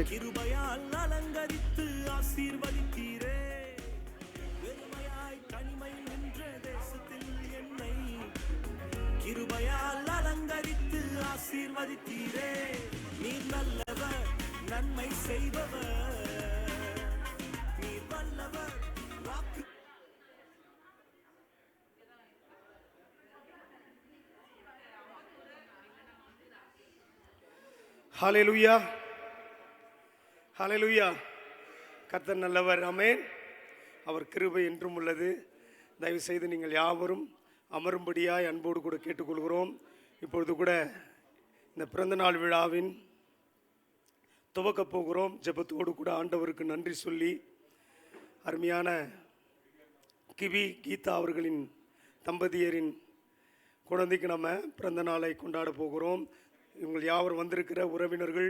கிருபையால் அலங்கரித்து ஆசீர்வதித்தீரே. வெறுமையாய் தனிமையில் நின்ற தேசத்தில் என்னை கிருபையால் அலங்கரித்து ஆசீர்வதித்தீரே. நீர் நல்லவர், நன்மை செய்பவர், நீர் வல்லவர், வாக்கு. ஹல்லேலூயா, ஹல்லேலூயா. கர்த்தர் நல்லவர். ஆமென். அவர் கிருபை என்றும் உள்ளது. தயவு செய்து நீங்கள் யாவரும் அமரும்படியாய் அன்போடு கூட கேட்டுக்கொள்கிறோம். இப்பொழுது கூட இந்த பிறந்தநாள் விழாவின் துவக்கப் போகிறோம். ஜெபத்தோடு கூட ஆண்டவருக்கு நன்றி சொல்லி அருமையான கிவி கீதா அவர்களின் தம்பதியரின் குழந்தைக்கு நம்ம பிறந்த நாளை கொண்டாட போகிறோம். இவங்கள் யாவர் வந்திருக்கிற உறவினர்கள்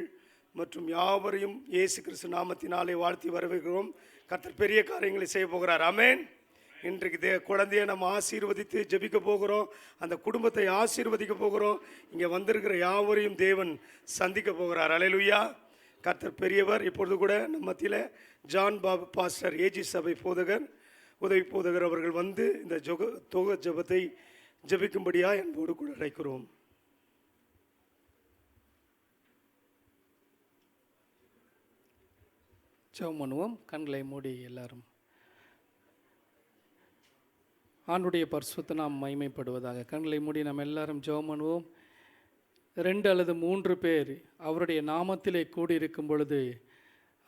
மற்றும் யாவரையும் இயேசு கிறிஸ்து நாமத்தினாலே வாழ்த்தி வரவேற்கிறோம். கர்த்தர் பெரிய காரியங்களை செய்ய போகிறார். ஆமென். இன்றைக்கு குழந்தையை நம்ம ஆசீர்வதித்து ஜெபிக்க போகிறோம். அந்த குடும்பத்தை ஆசீர்வதிக்க போகிறோம். இங்கே வந்திருக்கிற யாவரையும் தேவன் சந்திக்க போகிறார். அல்லேலூயா. கர்த்தர் பெரியவர். இப்பொழுது கூட நம்ம மத்தியில் ஜான் பாபு பாஸ்டர் ஏஜி சபை போதகர் உதவி போதகர் அவர்கள் வந்து இந்த தொக ஜெபத்தை ஜெபிக்கும்படியாக என்போடு கூட அழைக்கிறோம். ஜெபம் பண்ணுவோம். கண்களை மூடி எல்லாரும். ஆண்டுடைய பரிசுத்த நாம் மகிமைப்படுவதாக. கண்களை மூடி நாம் எல்லாரும் ஜெபம் பண்ணுவோம். 2 அல்லது 3 பேர் அவருடைய நாமத்திலே கூடியிருக்கும் பொழுது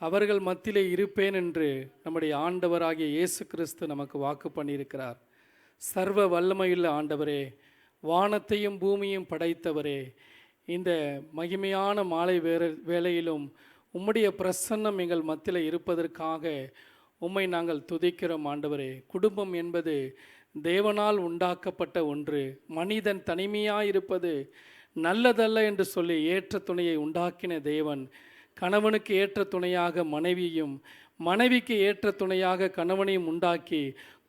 அவர்கள் மத்தியிலே இருப்பேன் என்று நம்முடைய ஆண்டவராகிய இயேசு கிறிஸ்து நமக்கு வாக்கு பண்ணியிருக்கிறார். சர்வ வல்லமையுள்ள ஆண்டவரே, வானத்தையும் பூமியும் படைத்தவரே, இந்த மகிமையான மாலை வேளையிலும் உம்முடைய பிரசன்னம் எங்கள் மத்தியில் இருப்பதற்காக உம்மை நாங்கள் துதிக்கிறோம் ஆண்டவரே. குடும்பம் என்பது தேவனால் உண்டாக்கப்பட்ட ஒன்று. மனிதன் தனிமையாயிருப்பது நல்லதல்ல என்று சொல்லி ஏற்ற துணையை உண்டாக்கின தேவன் கணவனுக்கு ஏற்ற துணையாக மனைவியும், மனைவிக்கு ஏற்ற துணையாக கணவனையும் உண்டாக்கி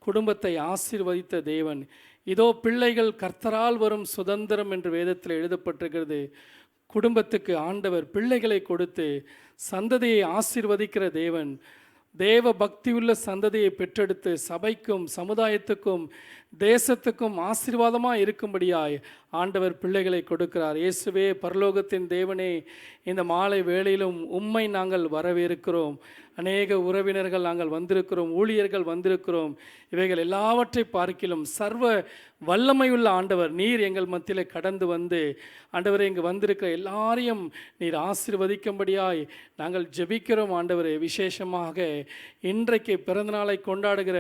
குடும்பத்தை ஆசீர்வதித்த தேவன். இதோ பிள்ளைகள் கர்த்தரால் வரும் சுதந்திரம் என்று வேதத்தில் எழுதப்பட்டிருக்கிறது. குடும்பத்துக்கு ஆண்டவர் பிள்ளைகளை கொடுத்து சந்ததியை ஆசீர்வதிக்கிற தேவன். தேவ பக்தியுள்ள சந்ததியை பெற்றெடுத்து சபைக்கும் சமுதாயத்துக்கும் தேசத்துக்கும் ஆசீர்வாதமாக இருக்கும்படியாய் ஆண்டவர் பிள்ளைகளை கொடுக்கிறார். இயேசுவே, பரலோகத்தின் தேவனே, இந்த மாலை வேளையிலும் உம்மை நாங்கள் வரவேற்கிறோம். அநேக உறவினர்கள் நாங்கள் வந்திருக்கிறோம், ஊழியர்கள் வந்திருக்கிறோம். இவைகள் எல்லாவற்றை பார்க்கிலும் சர்வ வல்லமையுள்ள ஆண்டவர் நீர் எங்கள் மத்தியில் கடந்து வந்து ஆண்டவரை இங்கு வந்திருக்கிற எல்லாரையும் நீர் ஆசீர்வதிக்கும்படியாய் நாங்கள் ஜெபிக்கிறோம் ஆண்டவரே. விசேஷமாக இன்றைக்கு பிறந்தநாளை கொண்டாடுகிற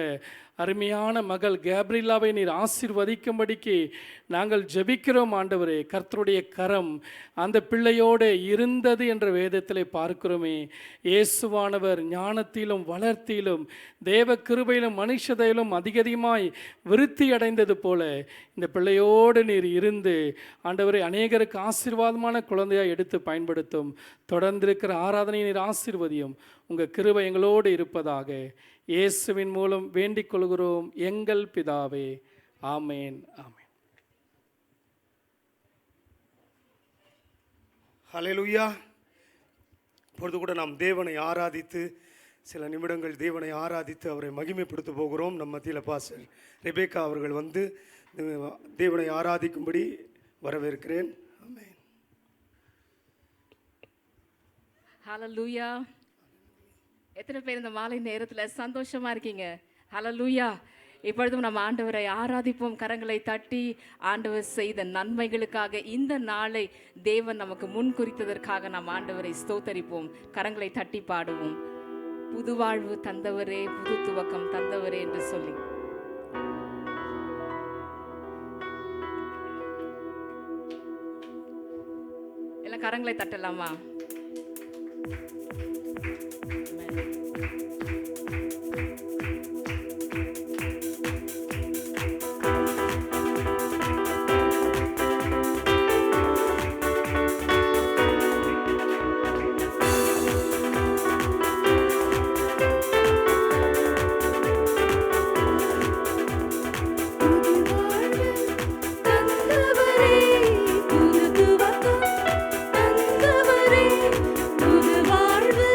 அருமையான மகள் கேப்ரிலாவை நீர் ஆசீர்வதிக்கும்படிக்கு நாங்கள் ஜெபிக்கிறோம் ஆண்டவரே. கர்த்தருடைய கரம் அந்த பிள்ளையோடு இருந்தது என்ற வேதத்தில் பார்க்கிறோமே. இயேசுவானவர் ஞானத்திலும் வளர்த்தியிலும் தேவ கிருபையிலும் மனுஷதையிலும் அதிகமாய் விருத்தி அடைந்தது போல இந்த பிள்ளையோடு நீர் இருந்து ஆண்டவரை அநேகருக்கு ஆசீர்வாதமான குழந்தையாக எடுத்து பயன்படுத்தும். தொடர்ந்து இருக்கிற ஆராதனை நீர் ஆசீர்வதியும். உங்கள் கிருபை எங்களோடு இருப்பதாக இயேசுவின் மூலம் வேண்டிக் கொள்கிறோம் எங்கள் பிதாவே. ஆமேன், ஆமேன். ஹல்லேலூயா. இப்பொழுது கூட நாம் தேவனை ஆராதித்து சில நிமிடங்கள் தேவனை ஆராதித்து அவரை மகிமைப்படுத்த போகிறோம். நம்ம மத்தியில் பாஸ்டர் ரெபேக்கா அவர்கள் வந்து தேவனை ஆராதிக்கும்படி வரவேற்கிறேன். ஆமென். ஹல்லேலூயா. எத்தனை பேர் இந்த மாலை நேரத்தில் சந்தோஷமா இருக்கீங்க? ஹல்லேலூயா. இப்பொழுதும் நம்ம ஆண்டவரை ஆராதிப்போம். கரங்களை தட்டி ஆண்டவர் செய்த நன்மைகளுக்காக, இந்த நாளை தேவன் நமக்கு முன் குறித்ததற்காக நாம் ஆண்டவரை ஸ்தோத்தரிப்போம். கரங்களை தட்டி பாடுவோம். புது வாழ்வு தந்தவரே, புது துவக்கம் தந்தவரே என்று சொல்லி எல்லாம் கரங்களை தட்டலாமா? புது வாழ்வு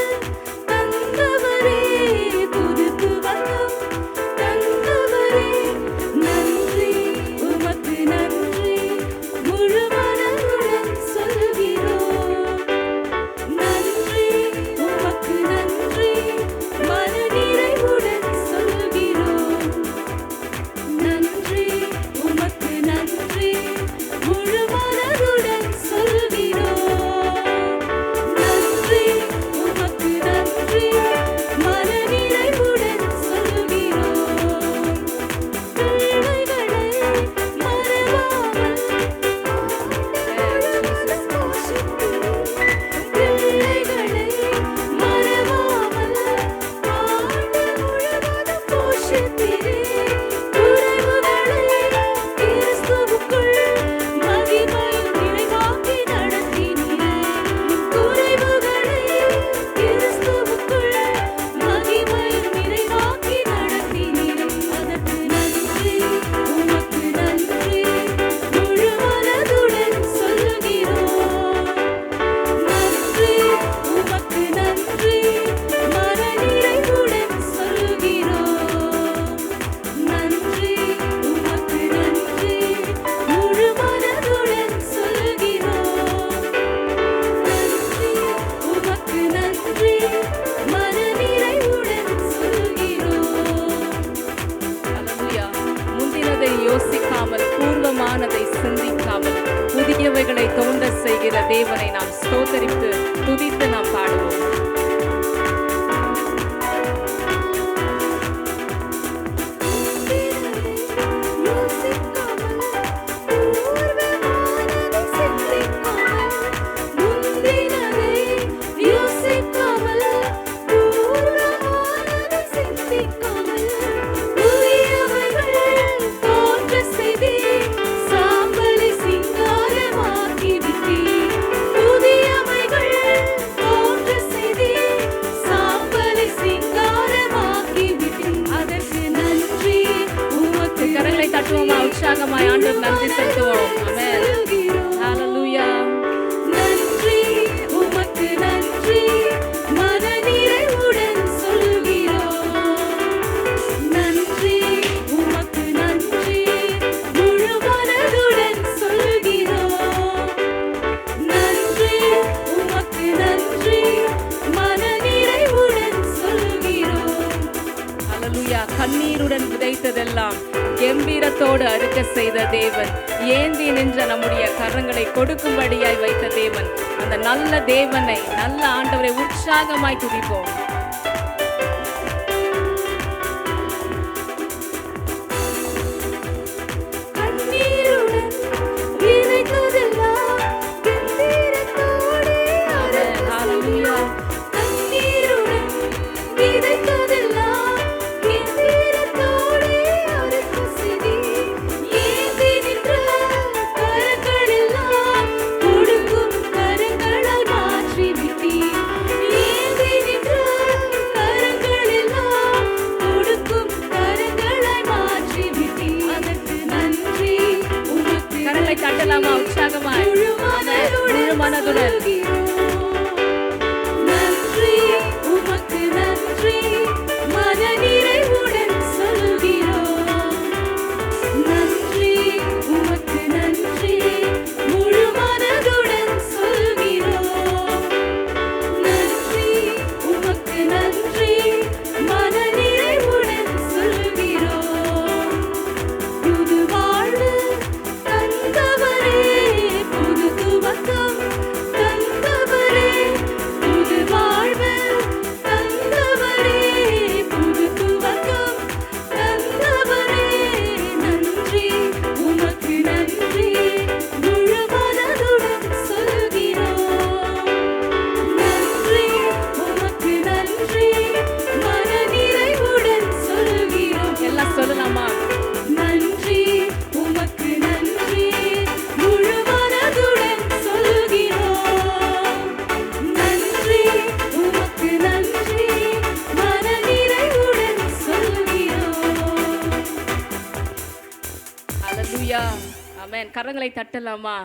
தேவனை நாம் ஸ்தோத்தரித்து துதித்து நாம் பாடுவோம். உற்சாகமாய் ஆண்டவர் நன்றி செலுத்துவோம். ஆமென். ஹalleluya. நன்றி உமக்கு நன்றி மனநிறைவுடன் சொல்கிறோம். நன்றி உமக்கு நன்றி முழு மனதுடன் சொல்கிறோம். நன்றி உமக்கு நன்றி மனநிறைவுடன் சொல்கிறோம். ஹalleluya. கண்ணீருடன் விதைத்ததெல்லாம் கம்பீரத்தோடு அறுக்க செய்த தேவன், ஏந்தி நின்ற நம்முடைய கரங்களை கொடுக்கும்படியாய் வைத்த தேவன், அந்த நல்ல தேவனை, நல்ல ஆண்டவரை உற்சாகமாய் துதிப்போம். தட்டலாமா உற்சாகமாய் முழு மனதுடன். நன்றி உமக்கு நன்றி மனநிறைவுடன் சொல்கிறோம். நன்றி உமக்கு நன்றி முழு மனதுடன் சொல்கிறோம். நன்றி உமக்கு நன்றி மனநிறைவுடன் சொல்கிறோம். புது வாழ்வு தந்தவரே, புது துவக்கம் தந்தவரே, புது வாழ்வு தந்தவரே, புது துவக்கம் தந்தவரே. நன்றி உமக்கு நன்றி முழு மனதுடன் சொல்கிறோம். நன்றி உமக்கு நன்றி மனநிறைவுடன் சொல்கிறோம். எல்லாம் சொல்லலாமா? நன்றி உமக்கு நன்றி முழு மனதுடன் சொல்கிறோம். நன்றி உமக்கு நன்றி மனநிறைவுடன் சொல்கிறோம். ஹalleluya. ஆமென். கரங்களை தட்டலாமா?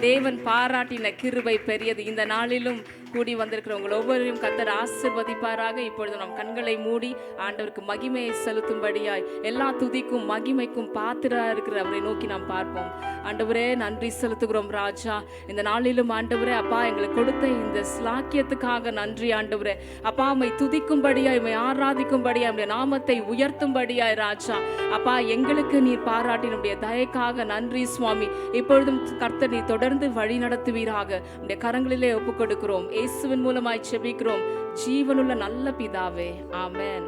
தேவன் பாராட்டின கிருபை பெரியது. இந்த நாளிலும் கூடி வந்திருக்கிறவங்க ஒவ்வொருவரையும் கர்த்தர் ஆசீர்வதிப்பாராக. இப்பொழுது நம் கண்களை மூடி ஆண்டவருக்கு மகிமையை செலுத்தும்படியாய் எல்லா துதிக்கும் மகிமைக்கும் பாத்திரா இருக்கிற அவரை நோக்கி நாம் பார்ப்போம். ஆண்டவரே நன்றி செலுத்துகிறோம் ராஜா. இந்த நாளிலும் ஆண்டவரே அப்பா எங்களுக்கு கொடுத்த இந்த ஸ்லாக்கியத்துக்காக நன்றி ஆண்டவரே. அப்பா உம்மை துதிக்கும்படியாய், உம்மை ஆராதிக்கும்படியாய், உம்முடைய நாமத்தை உயர்த்தும்படியாய் ராஜா. அப்பா எங்களுக்கு நீர் பாராட்டி நம்முடைய தயக்காக நன்றி சுவாமி. இப்பொழுதும் கர்த்தர் நீ தொடர்ந்து வழி நடத்துவீராக. உம்முடைய கரங்களிலே ஒப்புக் கொடுக்கிறோம். இயேசுவின் மூலமாய் ஜெபிக்கிறோம் ஜீவனுள்ள நல்ல பிதாவே. ஆமென்.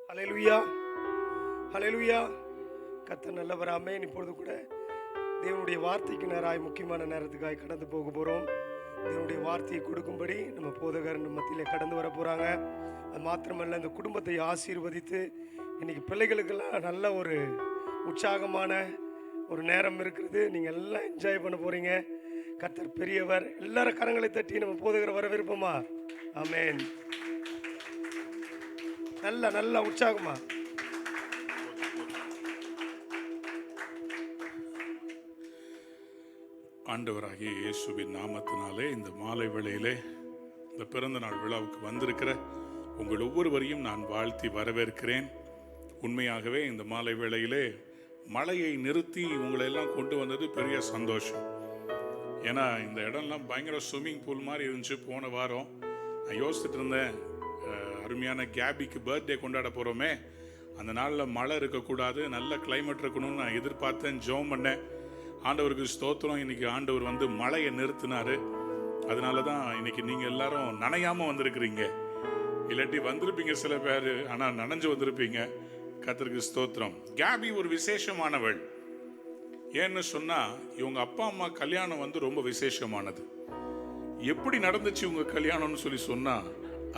ஹல்லேலூயா, ஹல்லேலூயா. கர்த்தர் நல்லவர். ஆமென். இப்பொழுது கூட தேவனுடைய வார்த்தைக்கு நேராய் முக்கியமான நேரத்துக்காய் கடந்து போக போகிறோம். தேவனுடைய வார்த்தையை கொடுக்கும்படி நம்ம போதகர் நம்ம மத்தியிலே கடந்து வர போகிறாங்க. அது மாத்திரமல்ல, இந்த குடும்பத்தை ஆசீர்வதித்து இன்னைக்கு பிள்ளைகளுக்கெல்லாம் நல்ல ஒரு உற்சாகமான ஒரு நேரம் இருக்கிறது. நீங்கள் எல்லாம் என்ஜாய் பண்ண போகிறீங்க. கர்த்தர் பெரியவர். எல்லாரும் கரங்களை தட்டி நம்ம போதகர் வரவேற்போமா? ஆமென். நல்ல நல்ல உற்சாகமா. ஆண்டவராகிய இயேசுவின் நாமத்தினாலே இந்த மாலை வேளையிலே இந்த பிறந்த நாள் விழாவுக்கு வந்திருக்கிற உங்கள் ஒவ்வொருவரையும் நான் வாழ்த்தி வரவேற்கிறேன். உண்மையாகவே இந்த மாலை வேளையிலே மழையை நிறுத்தி உங்களை எல்லாம் கொண்டு வந்தது பெரிய சந்தோஷம். ஏன்னா இந்த இடம்லாம் பயங்கர ஸ்விம்மிங் பூல் மாதிரி இருந்துச்சு. போன வாரம் நான் யோசிச்சுட்டு இருந்தேன், அருமையான கேபிக்கு பர்த்டே கொண்டாட போகிறோமே, அந்த நாளில் மழை இருக்கக்கூடாது, நல்ல கிளைமேட் இருக்கணும்னு நான் எதிர்பார்த்தேன், ஜெபம் பண்ணேன். ஆண்டவருக்கு ஸ்தோத்திரம். இன்னைக்கு ஆண்டவர் வந்து மழையை நிறுத்தினாரு. அதனால தான் இன்னைக்கு நீங்கள் எல்லாரும் நனையாமல் வந்திருக்கிறீங்க. இல்லாட்டி வந்திருப்பீங்க சில பேர், ஆனால் நனைஞ்சு வந்திருப்பீங்க. கர்த்தருக்கு ஸ்தோத்திரம். கேபி ஒரு விசேஷமானவள். ஏன்னு சொன்னால் இவங்க அப்பா அம்மா கல்யாணம் வந்து ரொம்ப விசேஷமானது. எப்படி நடந்துச்சு உங்க கல்யாணம்னு சொல்லி சொன்னா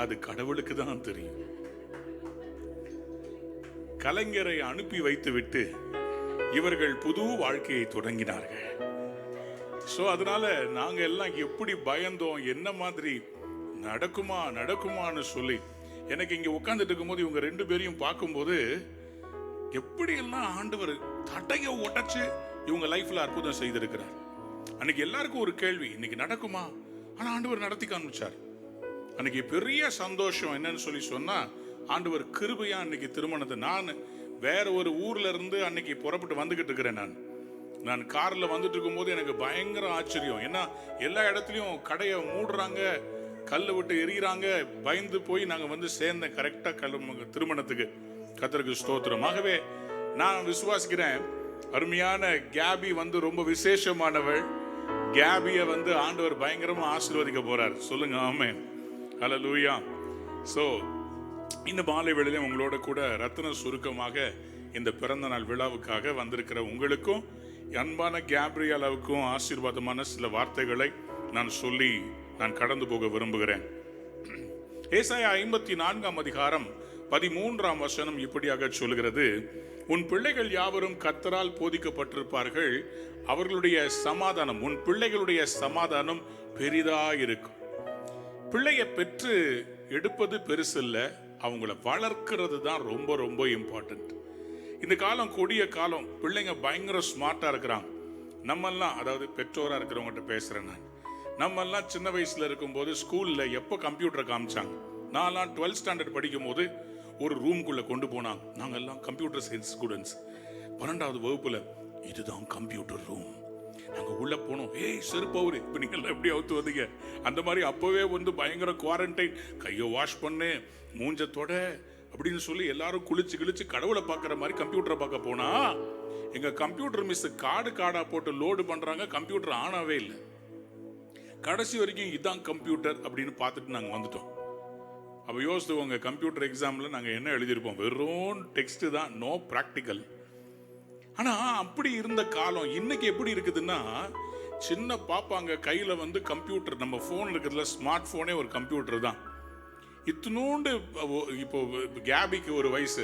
அது கடவுளுக்கு தான் தெரியும். கலைஞரை அனுப்பி வைத்து விட்டு இவர்கள் புது வாழ்க்கையை தொடங்கினார்கள். சோ அதனால நாங்க எல்லாம் எப்படி பயந்தோம், என்ன மாதிரி நடக்குமான்னு சொல்லி. எனக்கு இங்க உட்கார்ந்துட்டு இருக்கும்போது இவங்க ரெண்டு பேரையும் பார்க்கும்போது எப்படி எல்லாம் ஆண்டவர் தடையை உடைச்சு இவங்க லைஃப்ல அற்புதம் செய்திருக்கிறார். அன்னைக்கு எல்லாருக்கும் ஒரு கேள்வி, இன்னைக்கு நடக்குமா? ஆனா ஆண்டவர் நடத்தி காமிச்சார். அன்னைக்கு பெரிய சந்தோஷம் என்னன்னு சொல்லி சொன்னா, ஆண்டவர் கிருபையா அன்னைக்கு திருமணத்தை, நான் வேற ஒரு ஊர்ல இருந்து அன்னைக்கு புறப்பட்டு வந்துகிட்டு இருக்கிறேன். நான் கார்ல வந்துட்டு இருக்கும் போது எனக்கு பயங்கர ஆச்சரியம். ஏன்னா எல்லா இடத்துலயும் கடையை மூடுறாங்க, கல்லை விட்டு எரிகிறாங்க. பயந்து போய் நாங்க வந்து சேர்ந்தேன் கரெக்டா திருமணத்துக்கு. கர்த்தருக்கு ஸ்தோத்திரம். ஆகவே நான் விசுவாசிக்கிறேன், அருமையான கேபி வந்து ரொம்ப விசேஷமானவள். கேபியை வந்து ஆண்டவர் பயங்கரமா ஆசீர்வதிக்க போறார். சொல்லுங்க ஆமென். ஹல்லேலூயா. சோ இந்த மாலை வேளையிலே உங்களோட கூட ரத்தின சுருக்கமாக இந்த பிறந்த நாள் விழாவுக்காக வந்திருக்கிற உங்களுக்கும் அன்பான கேப்ரியலாவுக்கும் ஆசீர்வாதமான சில வார்த்தைகளை நான் சொல்லி நான் கடந்து போக விரும்புகிறேன். ஏசாயா 54 அதிகாரம் 13 வசனம் இப்படியாக சொல்கிறது, உன் பிள்ளைகள் யாவரும் கர்த்தரால் போதிக்கப்பட்டிருப்பார்கள், அவர்களுடைய சமாதானம், உன் பிள்ளைகளுடைய சமாதானம் பெரிதாயிருக்கும். பிள்ளைய பெற்று எடுப்பது பெருசில்ல, அவங்கள வளர்க்கிறது தான் ரொம்ப ரொம்ப இம்பார்ட்டன்ட். இந்த காலம் கொடிய காலம். பிள்ளைங்க பயங்கர ஸ்மார்ட்டா இருக்கிறாங்க. நம்மெல்லாம், அதாவது பெற்றோரா இருக்கிறவங்ககிட்ட பேசுறேன் நான், நம்மெல்லாம் சின்ன வயசுல இருக்கும்போது ஸ்கூல்ல எப்போ கம்ப்யூட்டரை காமிச்சாங்க? நான்லாம் 12th ஸ்டாண்டர்ட் படிக்கும் போது ஒரு ரூம்குள்ள கொண்டு போனாங்க. நாங்கெல்லாம் கம்ப்யூட்டர் சயின்ஸ் ஸ்டூடெண்ட்ஸ். 12வது வகுப்புல இதுதான் கம்ப்யூட்டர் ரூம். நாங்க உள்ள போனோம். ஏய் செருப்பவரு, இப்ப நீங்க எப்படி அவுத்து வந்தீங்க? அந்த மாதிரி அப்பவே வந்து பயங்கர குவாரண்டைன், கையை வாஷ் பண்ணு, மூஞ்சத்தோட அப்படின்னு சொல்லி எல்லாரும் குளிச்சு கடவுளை பார்க்குற மாதிரி கம்ப்யூட்டரை பார்க்க போனா, எங்க கம்ப்யூட்டர் மிஸ் கார்டா போட்டு லோடு பண்றாங்க. கம்ப்யூட்டர் ஆனாவே இல்லை. கடைசி வரைக்கும் இதான் கம்ப்யூட்டர் அப்படின்னு பார்த்துட்டு நாங்கள் வந்துட்டோம். அப்போ யோசித்துவோங்க, கம்ப்யூட்டர் எக்ஸாமில் நாங்கள் என்ன எழுதியிருப்போம்? வெறும் டெக்ஸ்ட் தான், நோ ப்ராக்டிக்கல். ஆனால் அப்படி இருந்த காலம் இன்னைக்கு எப்படி இருக்குதுன்னா, சின்ன பாப்பாங்க கையில் வந்து கம்ப்யூட்டர், நம்ம ஃபோன் இருக்கிறதுல ஸ்மார்ட் ஃபோனே ஒரு கம்ப்யூட்டர் தான். இத்தினோண்டு இப்போ கேபிக்கு ஒரு வயசு.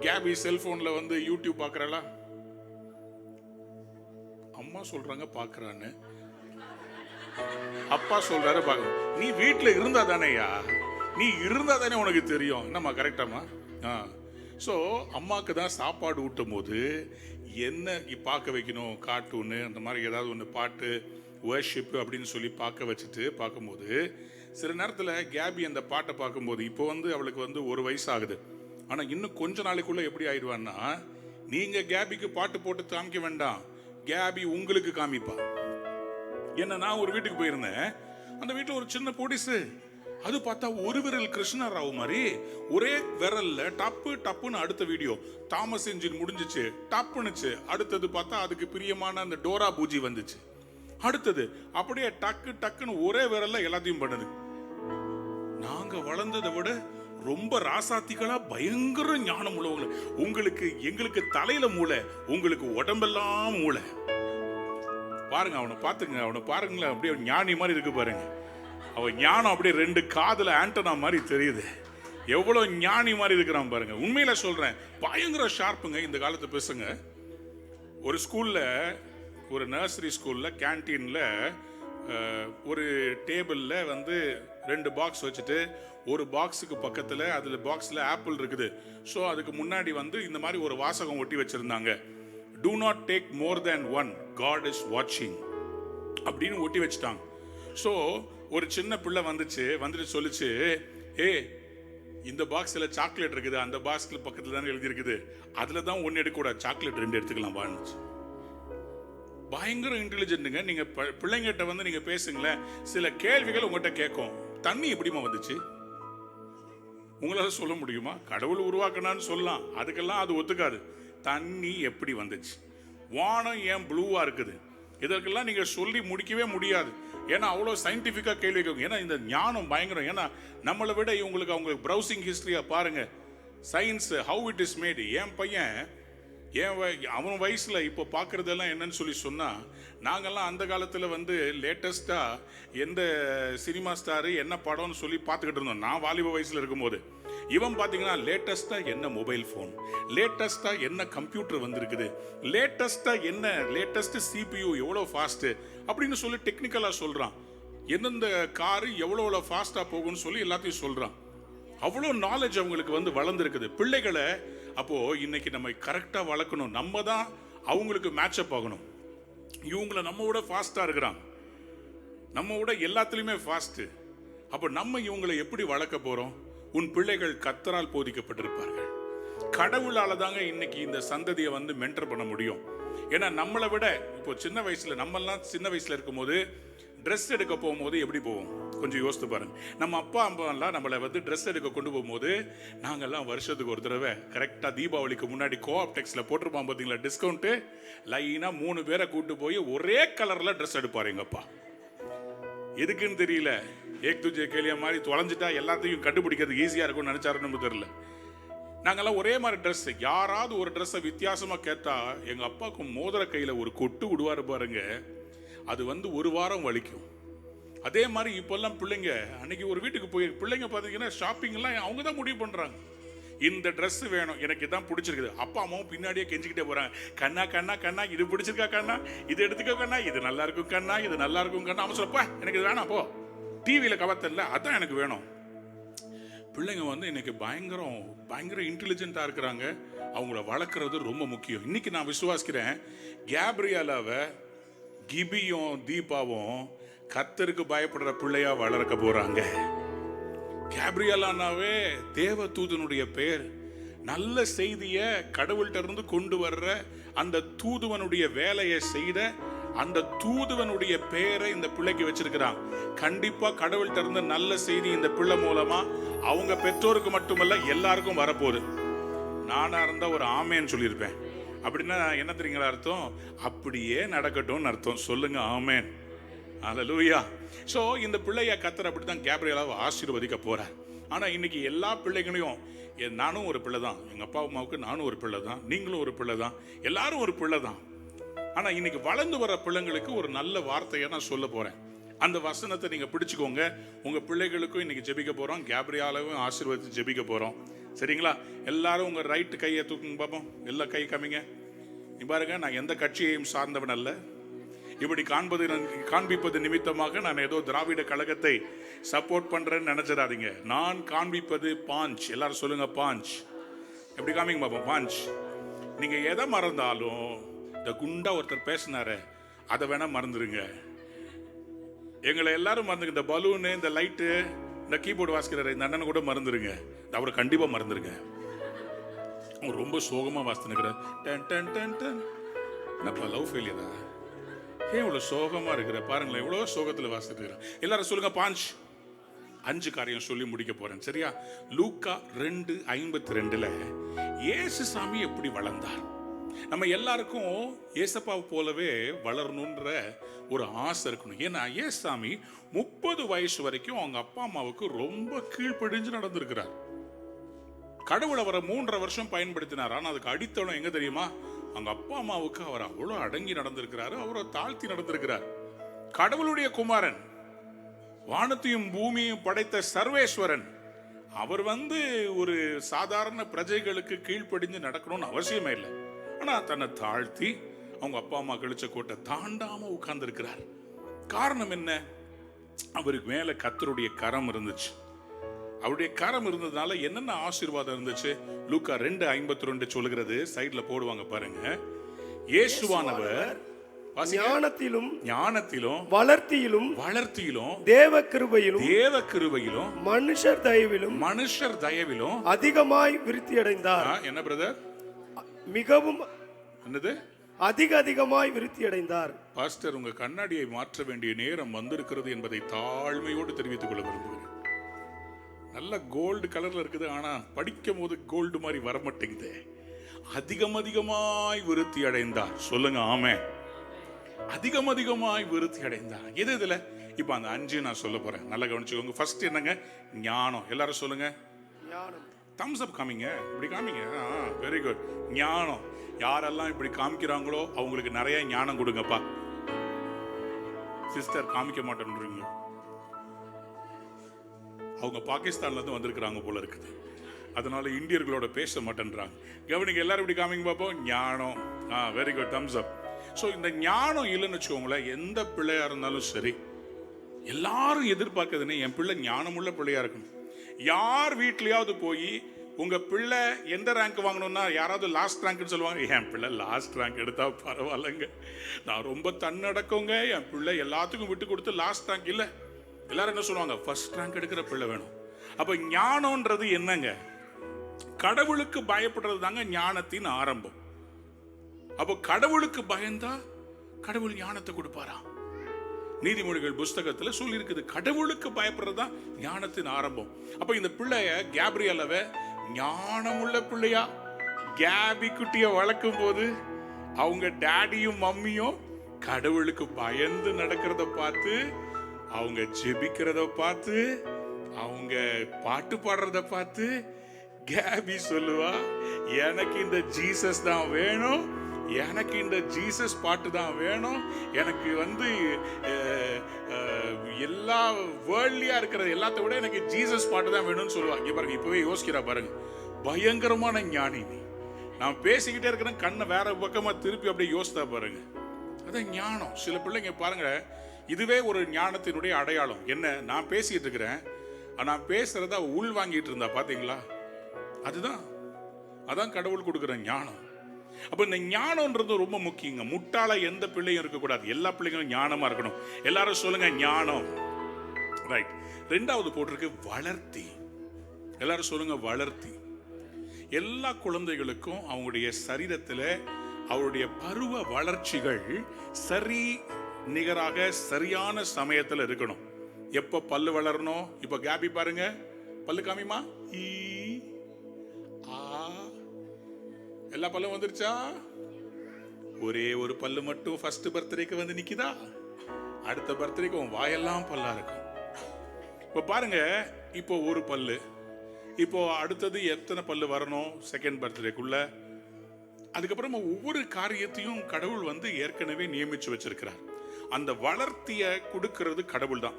கேபி செல்ஃபோனில் வந்து யூடியூப் பார்க்குறாளா? அம்மா சொல்கிறாங்க பார்க்குறான்னு, அப்பா சொல்றாரு பார்க்கணும். நீ வீட்டுல இருந்தா தானேயா, நீ இருந்தா தானே உனக்கு தெரியும். என்னம்மா கரெக்டாமா? ஸோ அம்மாவுக்கு தான் சாப்பாடு ஊட்டும் போது என்ன பார்க்க வைக்கணும், கார்ட்டூனு அந்த மாதிரி ஏதாவது ஒன்று, பாட்டு, வர்ஷிப் அப்படின்னு சொல்லி பார்க்க வச்சுட்டு பார்க்கும்போது, சில நேரத்தில் கேபி அந்த பாட்டை பார்க்கும்போது, இப்போ வந்து அவளுக்கு வந்து 1 வயசு ஆகுது. ஆனால் இன்னும் கொஞ்ச நாளைக்குள்ள எப்படி ஆயிடுவான்னா, நீங்க கேபிக்கு பாட்டு போட்டு காமிக்க வேண்டாம், கேபி உங்களுக்கு காமிப்பா. என்ன, நான் ஒரு வீட்டுக்கு போயிருந்தேன். அந்த வீட்டில் ஒரு சின்ன பொடிசு, அது பார்த்தா ஒரு விரல் கிருஷ்ணராவ் மாதிரி ஒரே விரல்ல டப்புன்னு அடுத்த வீடியோ தாமஸ் என்ஜின் முடிஞ்சிச்சு, டப்புனுச்சு. அடுத்தது பார்த்தா அதுக்கு பிரியமான அந்த டோரா பூஜி வந்துச்சு. அடுத்தது அப்படியே டக்குன்னு ஒரே விரல்ல எல்லாத்தையும் பண்ணுது. நாங்க வளர்ந்ததை விட ரொம்ப ராசாத்திகளா பயங்கர ஞானம் உள்ளவங்க. எங்களுக்கு தலையில மூளை, உங்களுக்கு உடம்பெல்லாம் மூளை. பாருங்க, அவனை பார்த்துங்க, அவனை பாருங்களேன், அப்படியே ஞானி மாதிரி இருக்கு பாருங்க. அவன் ஞானம் அப்படியே 2 காதுல ஆண்டனா மாதிரி தெரியுது. எவ்வளவு ஞானி மாதிரி இருக்கிறான் பாருங்க. உண்மையில சொல்றேன், பயங்கர ஷார்ப்புங்க இந்த காலத்து பேசுங்க. ஒரு ஸ்கூல்ல, ஒரு நர்சரி ஸ்கூல்ல கேன்டீன்ல ஒரு டேபிள்ல வந்து 2 பாக்ஸ் வச்சுட்டு, ஒரு பாக்ஸுக்கு பக்கத்துல அதுல பாக்ஸ்ல ஆப்பிள் இருக்குது. ஸோ அதுக்கு முன்னாடி வந்து இந்த மாதிரி ஒரு வாசகம் ஒட்டி வச்சிருந்தாங்க, do not take more than one, God is watching அப்படின்னு ஒட்டி வச்சுட்டாங்க. ஸோ ஒரு சின்ன பிள்ளை வந்துட்டு சொல்லிச்சு, இந்த பாக்ஸில் சாக்லேட் இருக்குது, அந்த பாக்ஸில் பக்கத்தில் தானே எழுதி இருக்குது, அதில் தான் 1 எடுக்கக்கூடாது, சாக்லேட் 2 எடுத்துக்கலாம் வாழ்ந்துச்சு. பயங்கர இன்டெலிஜென்ட்டுங்க. நீங்க பிள்ளைங்கிட்ட வந்து நீங்க பேசுங்களேன், சில கேள்விகள் உங்ககிட்ட கேட்கும். தண்ணி எப்படிமா வந்துச்சு உங்களால சொல்ல முடியுமா? கடவுள் உருவாக்கினான்னு சொல்லலாம், அதுக்கெல்லாம் அது ஒத்துக்காது. தண்ணி எப்படி வந்துச்சு, வானம் ஏன் ப்ளூவா இருக்குது, இதற்கெல்லாம் நீங்க சொல்லி முடிக்கவே முடியாது. ஏன்னா அவ்வளோ சயின்டிஃபிக்கா கேள்வி கேட்கும். ஏன்னா இந்த ஞானம் பயங்கரம். ஏன்னா நம்மளை விட இவங்களுக்கு அவங்க ப்ரௌசிங் ஹிஸ்டரியா பாருங்க, science how it is made. என் பையன் அவன் வயசுல இப்போ பார்க்கறதெல்லாம் என்னன்னு சொல்லி சொன்னா, நாங்கெல்லாம் அந்த காலத்துல வந்து லேட்டஸ்டா எந்த சினிமா ஸ்டாரு என்ன படம்னு சொல்லி பார்த்துக்கிட்டு இருந்தோம். நான் வாலிப வயசுல இருக்கும்போது இவன் பார்த்தீங்கன்னா லேட்டஸ்டா என்ன மொபைல் ஃபோன், லேட்டஸ்டா என்ன கம்ப்யூட்டர் வந்திருக்குது, லேட்டஸ்டா என்ன லேட்டஸ்ட் CPU எவ்வளோ ஃபாஸ்ட் அப்படின்னு சொல்லி டெக்னிக்கலா சொல்றான். எந்தெந்த காரு எவ்வளோ ஃபாஸ்டா போகும்னு சொல்லி எல்லாத்தையும் சொல்றான். அவ்வளோ நாலேஜ் அவங்களுக்கு வந்து வளர்ந்துருக்குது. பிள்ளைகளை அப்போ இன்னைக்கு நம்ம கரெக்டா வளர்க்கணும். நம்ம தான் அவங்களுக்கு மேட்சப் ஆகணும். இவங்கள நம்ம விட ஃபாஸ்டா இருக்கிறாங்க, நம்ம விட எல்லாத்துலயுமே ஃபாஸ்ட். அப்போ நம்ம இவங்களை எப்படி வளர்க்க போறோம்? உன் பிள்ளைகள் கர்த்தரால் போதிக்கப்பட்டிருப்பார்கள். கடவுளால தாங்க இன்னைக்கு இந்த சந்ததியை வந்து மென்டர் பண்ண முடியும். ஏன்னா நம்மளை விட இப்போ சின்ன வயசுல, நம்மெல்லாம் சின்ன வயசுல இருக்கும்போது ட்ரெஸ் எடுக்க போகும்போது எப்படி போவோம் கொஞ்சம் யோசித்து பாருங்க. நம்ம அப்பா அம்மாலாம் நம்மளை வந்து ட்ரெஸ் எடுக்க கொண்டு போகும்போது நாங்கெல்லாம் வருஷத்துக்கு ஒரு தடவை கரெக்டாக தீபாவளிக்கு முன்னாடி கோஆப்டெக்ஸ்ல போட்டிருப்பான் பார்த்தீங்களா டிஸ்கவுண்ட்டு, லைனாக 3 பேரை கூட்டு போய் ஒரே கலரில் ட்ரெஸ் எடுப்பார் எங்கள் அப்பா. எதுக்குன்னு தெரியல, ஏக் துஜே கேலியா மாதிரி தொலைஞ்சிட்டா எல்லாத்தையும் கண்டுபிடிக்கிறது ஈஸியாக இருக்கும்னு நினச்சாருன்னு தெரியல. நாங்கெல்லாம் ஒரே மாதிரி ட்ரெஸ், யாராவது ஒரு ட்ரெஸ்ஸை வித்தியாசமாக கேட்டால் எங்கள் அப்பாவுக்கு மோதிர கையில் ஒரு கொட்டு விடுவார் பாருங்க, அது வந்து 1 வாரம் வலிக்கும். அதே மாதிரி இப்போல்லாம் பிள்ளைங்க, அன்னைக்கு ஒரு வீட்டுக்கு போய் பிள்ளைங்க பார்த்தீங்கன்னா ஷாப்பிங்லாம் அவங்க தான் முடிவு பண்ணுறாங்க. இந்த ட்ரெஸ் வேணும், எனக்கு இதான் பிடிச்சிருக்குது. அப்பா அம்மாவும் பின்னாடியே கெஞ்சிக்கிட்டே போகிறாங்க, கண்ணா கண்ணா கண்ணா இது பிடிச்சிருக்கா கண்ணா, இது எடுத்துக்க கண்ணா, இது நல்லா இருக்கும் கண்ணா, இது நல்லா இருக்கும் கண்ணா. அவன் சொல்லப்பா எனக்கு இது வேணாம், போ டிவியில் கவத்தல அதான் எனக்கு வேணும். பிள்ளைங்க வந்து இன்னைக்கு பயங்கர இன்டெலிஜென்ட்டாக இருக்கிறாங்க. அவங்கள வளர்க்குறது ரொம்ப முக்கியம். இன்னைக்கு நான் விசுவாசிக்கிறேன், கேப்ரியாலாவை கிபியும் தீபாவும் கர்த்தருக்கு பயப்படுற பிள்ளையா வளர்க்க போறாங்க. கேப்ரியலானாவே தேவ தூதனுடைய பெயர். நல்ல செய்திய கடவுள்கிட்ட இருந்து கொண்டு வர்ற அந்த தூதுவனுடைய வேலையை செய்த அந்த தூதுவனுடைய பெயரை இந்த பிள்ளைக்கு வச்சிருக்கிறான். கண்டிப்பா கடவுள்கிட்ட இருந்து நல்ல செய்தி இந்த பிள்ளை மூலமா அவங்க பெற்றோருக்கு மட்டுமல்ல எல்லாருக்கும் வரப்போகுது. நானா இருந்தா ஒரு ஆமேன்னு சொல்லியிருப்பேன். அப்படின்னா என்ன தெரியுங்களா அர்த்தம்? அப்படியே நடக்கட்டும்னு அர்த்தம். சொல்லுங்க ஆமேன். அல்லேலூயா. ஸோ இந்த பிள்ளைய கர்த்தர் அப்படித்தான் கேப்ரியலாவை ஆசீர்வதிக்க போறார். ஆனால் இன்னைக்கு எல்லா பிள்ளைகளையும், நானும் ஒரு பிள்ளை தான், எங்கள் அப்பா அம்மாவுக்கு நானும் ஒரு பிள்ளை தான், நீங்களும் ஒரு பிள்ளை தான், எல்லாரும் ஒரு பிள்ளை தான். ஆனால் இன்னைக்கு வளர்ந்து வர பிள்ளைங்களுக்கு ஒரு நல்ல வார்த்தையை நான் சொல்ல போறேன். அந்த வசனத்தை நீங்க பிடிச்சுக்கோங்க. உங்க பிள்ளைகளுக்கும் இன்னைக்கு ஜெபிக்க போறோம், கேப்ரியாலாவும் ஆசீர்வதித்து ஜெபிக்க போறோம். சரிங்களா? எல்லாரும் உங்க ரைட் கையை தூக்குங்க பாப்போம். எல்லா கை காமிங்க. நீ பாருங்க, நான் எந்த கட்சியையும் சார்ந்தவன் அல்ல. இப்படி காண்பிப்பது நிமித்தமாக நான் ஏதோ திராவிட கழகத்தை சப்போர்ட் பண்றேன்னு நினைச்சிடாதீங்க. நான் காண்பிப்பது பாஞ்ச். எல்லாரும் சொல்லுங்க பாஞ்ச். எப்படி காமிங்க பாப்போம் பாஞ்ச். நீங்க எதை மறந்தாலும், இந்த குண்டா ஒருத்தர் பேசினாரு அதை வேணா மறந்துருங்க. எங்களை எல்லாரும் மறந்துங்க. இந்த பலூனு, இந்த லைட்டு, இந்த கீபோர்டு வாசிக்கிறாரு இந்த அண்ணனை கூட மறந்துருங்க. அவரை கண்டிப்பா மறந்துருங்க. அவர் ரொம்ப சோகமா வாசித்துனுக்கிறார். டன் டன் டன் டன். என்னப்பா லவ் ஃபெயிலியரா? ஏன் இவ்வளவு சோகமா இருக்கிற? பாருங்களேன், எவ்வளவு சோகத்துல வாசிட்டு இருக்கிறார். எல்லாரும் சொல்லுங்க பாஞ்ச். 5 காரியம் சொல்லி முடிக்க போறேன். சரியா? லூக்கா 2:52 இயேசு சாமி எப்படி வளர்ந்தார்? நம்ம எல்லாருக்கும் ஏசப்பாவை போலவே வளரணுன்ற ஒரு ஆசை இருக்கணும். ஏன்னா ஏசாமி 30 வயசு வரைக்கும் அவங்க அப்பா அம்மாவுக்கு ரொம்ப கீழ்ப்படிஞ்சு நடந்திருக்கிறார். கடவுள் அவரை 3.5 வருஷம் பயன்படுத்தினார். ஆனால் அதுக்கு அடித்தளம் எங்க தெரியுமா? அவங்க அப்பா அம்மாவுக்கு அவர் அவ்வளோ அடங்கி நடந்திருக்கிறாரு, அவரை தாழ்த்தி நடந்திருக்கிறார். கடவுளுடைய குமாரன், வானத்தையும் பூமியையும் படைத்த சர்வேஸ்வரன், அவர் ஒரு சாதாரண பிரஜைகளுக்கு கீழ்ப்படிஞ்சு நடக்கணும்னு அவசியமே இல்லை. ஆனா தன்னை தாழ்த்தி அவங்க அப்பா அம்மா கழிச்ச கோட்டை தாண்டாம உட்கார்ந்து இருக்கிறார். காரணம் என்ன? அவருக்கு மேல கர்த்தருடைய கரம் இருந்துச்சு. அவருடைய கரம் இருந்ததுனால என்னென்ன ஆசீர்வாதம் இருந்துச்சு? லூக்கா 2:52 சொல்லுகிறது. சைட்ல போடுவாங்க பாருங்க. இயேசுவானவர் ஞானத்திலும் வளர்த்தியிலும் தேவ கிருபையிலும் மனுஷர் தயவிலும் அதிகமாய் விருத்தி அடைந்தார். என்ன பிரதர்? மிகவும் என்னது? அதிகமாய் விருத்தி அடைந்தார். பாஸ்டர், உங்க கண்ணாடியை மாற்ற வேண்டிய நேரம் வந்திருக்கிறது என்பதை தாழ்மையோடு தெரிவித்துக் கொள்ள விரும்புகிறேன். நல்ல கோல்டு கலர்ல இருக்குது, ஆனா படிக்கும் போது கோல்டு மாதிரி வர மாட்டேங்குது. அதிகமாய் விருத்தி அடைந்தார். சொல்லுங்க ஆமென். அதிகமாய் விருத்தி அடைந்தார். எது இதுல இப்ப அந்த 5 நான் சொல்ல போறேன், நல்லா கவனிச்சுக்கோங்க. ஃபர்ஸ்ட் என்னங்க? ஞானம். எல்லாரும் சொல்லுங்க ஞானம். தம்ஸ் அப் காமிங்க, இப்படி காமிங்க. Very good. ஞானம். யாரெல்லாம் இப்படி காமிக்கிறாங்களோ அவங்களுக்கு நிறைய ஞானம் கொடுங்கப்பா. சிஸ்டர் காமிக்க மாட்டேன்றீங்க, அவங்க பாகிஸ்தான்ல இருந்து வந்திருக்கிறாங்க போல இருக்குது, அதனால இந்தியர்களோட பேச மாட்டேன்றாங்க. கவனிங்க, எல்லாரும் இப்படி காமிங்க பார்ப்போம். ஞானம். வெரி குட், தம்ஸ் அப். ஸோ இந்த ஞானம் இல்லைன்னு வச்சுக்கோங்களேன், எந்த பிள்ளையா இருந்தாலும் சரி, எல்லாரும் எதிர்பார்க்குதுன்னு என் பிள்ளை ஞானமுள்ள பிள்ளையா இருக்கணும். யார் வீட்லயாவது போய் உங்க பிள்ளை எந்த ரேங்க் வாங்கணும்னா யாராவது லாஸ்ட் ரேங்க்னு சொல்லுவாங்க. என் பிள்ளை லாஸ்ட் ரேங்க் எடுத்தா பரவாயில்லைங்க, நான் ரொம்ப தன்னடக்கங்க, என் பிள்ளை எல்லாத்துக்கும் விட்டு கொடுத்து லாஸ்ட் ரேங்க் இல்லை. எல்லாரும் என்ன சொல்லுவாங்க? ஃபர்ஸ்ட் ரேங்க் எடுக்கிற பிள்ளை வேணும். அப்ப ஞானம்ன்றது என்னங்க? கடவுளுக்கு பயப்படுறது தாங்க ஞானத்தின் ஆரம்பம். அப்போ கடவுளுக்கு பயந்தா கடவுள் ஞானத்தை கொடுப்பாரா? நீதிமொழிகள் புஸ்தகத்துல சொல்லி இருக்குது, கடவுளுக்கு பயப்படுறது தான் ஞானத்தின் ஆரம்பம். அப்ப இந்த பிள்ளைய கேப்ரியலவ ஞானமுள்ள பிள்ளையா கேபி குட்டிய வளர்க்கும் போது அவங்க டாடியும் மம்மியும் கடவுளுக்கு பயந்து நடக்கிறத பார்த்து, அவங்க ஜெபிக்கிறத பார்த்து, அவங்க பாட்டு பாடுறத பார்த்து கேபி சொல்லுவா, எனக்கு இந்த ஜீசஸ் தான் வேணும், எனக்கு இந்த ஜீசஸ் பாட்டு தான் வேணும், எனக்கு எல்லா வேர்ல்ட்லியா இருக்கிறது எல்லாத்த விட எனக்கு ஜீசஸ் பாட்டு தான் வேணும்னு சொல்லுவாங்க. பாருங்க, இப்பவே யோசிக்கிறா பாருங்க, பயங்கரமான ஞானி நீ. நான் பேசிக்கிட்டே இருக்கிறேன், கண்ணை வேற பக்கமா திருப்பி அப்படியே யோசித்தா பாருங்க, அதான் ஞானம். சில பிள்ளைங்க பாருங்க, இதுவே ஒரு ஞானத்தினுடைய அடையாளம். என்ன, நான் பேசிட்டு இருக்கிறேன், நான் பேசுறத உள் வாங்கிட்டு இருந்தா பாத்தீங்களா, அதான் கடவுள் கொடுக்குற ஞானம். அப்ப இந்த ஞானம்ன்றது ரொம்ப முக்கியங்க. முட்டாள எந்த பிள்ளையும் இருக்கக்கூடாது, எல்லா பிள்ளைங்களும் ஞானமா இருக்கணும். எல்லாரும் சொல்லுங்க ஞானம். ரைட். 2வது போட்டிருக்கு வளர்த்தி. எல்லாரும் சொல்லுங்க வளர்த்தி. எல்லா குழந்தைகளுக்கும் அவங்களுடைய சரீரத்துல அவருடைய பருவ வளர்ச்சிகள் சரி நிகராக சரியான சமயத்துல இருக்கணும். எப்ப பல்லு வளரணும்? இப்ப கேபி பாருங்க, பல்லு காமிமா, எல்லா பல்லும் வந்துருச்சா? ஒரே ஒரு பல்லு மட்டும் ஃபர்ஸ்ட் பர்த்டேக்கு வந்து நிக்குதா? அடுத்த பர்த்டேக்கு உன் வாயெல்லாம் பல்லா இருக்கும். இப்ப பாருங்க, இப்போ ஒரு பல்லு, இப்போ அடுத்தது எத்தனை பல்லு வரணும் செகண்ட் பர்த்டேக்குள்ள? அதுக்கப்புறமா ஒவ்வொரு காரியத்தையும் கடவுள் ஏற்கனவே நியமிச்சு வச்சிருக்கிறார். அந்த வளர்த்திய கொடுக்கிறது கடவுள் தான்.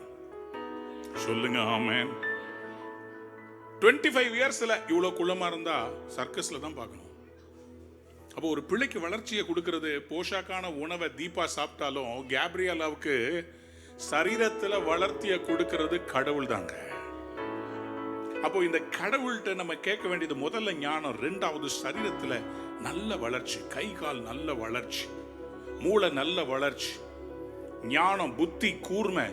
சொல்லுங்க ஆமென். 25 இயர்ஸ்ல இவ்வளவு குள்ளமா இருந்தா சர்க்கஸ்ல தான் பார்க்கணும். அப்போ ஒரு பிள்ளைக்கு வளர்ச்சியை கொடுக்கிறது, போஷாக்கான உணவை தீபா சாப்பிட்டாலும் கேப்ரியலாவுக்கு சரீரத்துல வளர்த்திய கொடுக்கிறது கடவுள் தாங்க. அப்போ இந்த கடவுள்கிட்ட நம்ம கேட்க வேண்டியது முதல்ல ஞானம், 2வது சரீரத்துல நல்ல வளர்ச்சி, கை கால் நல்ல வளர்ச்சி, மூளை நல்ல வளர்ச்சி, ஞானம், புத்தி கூர்மை,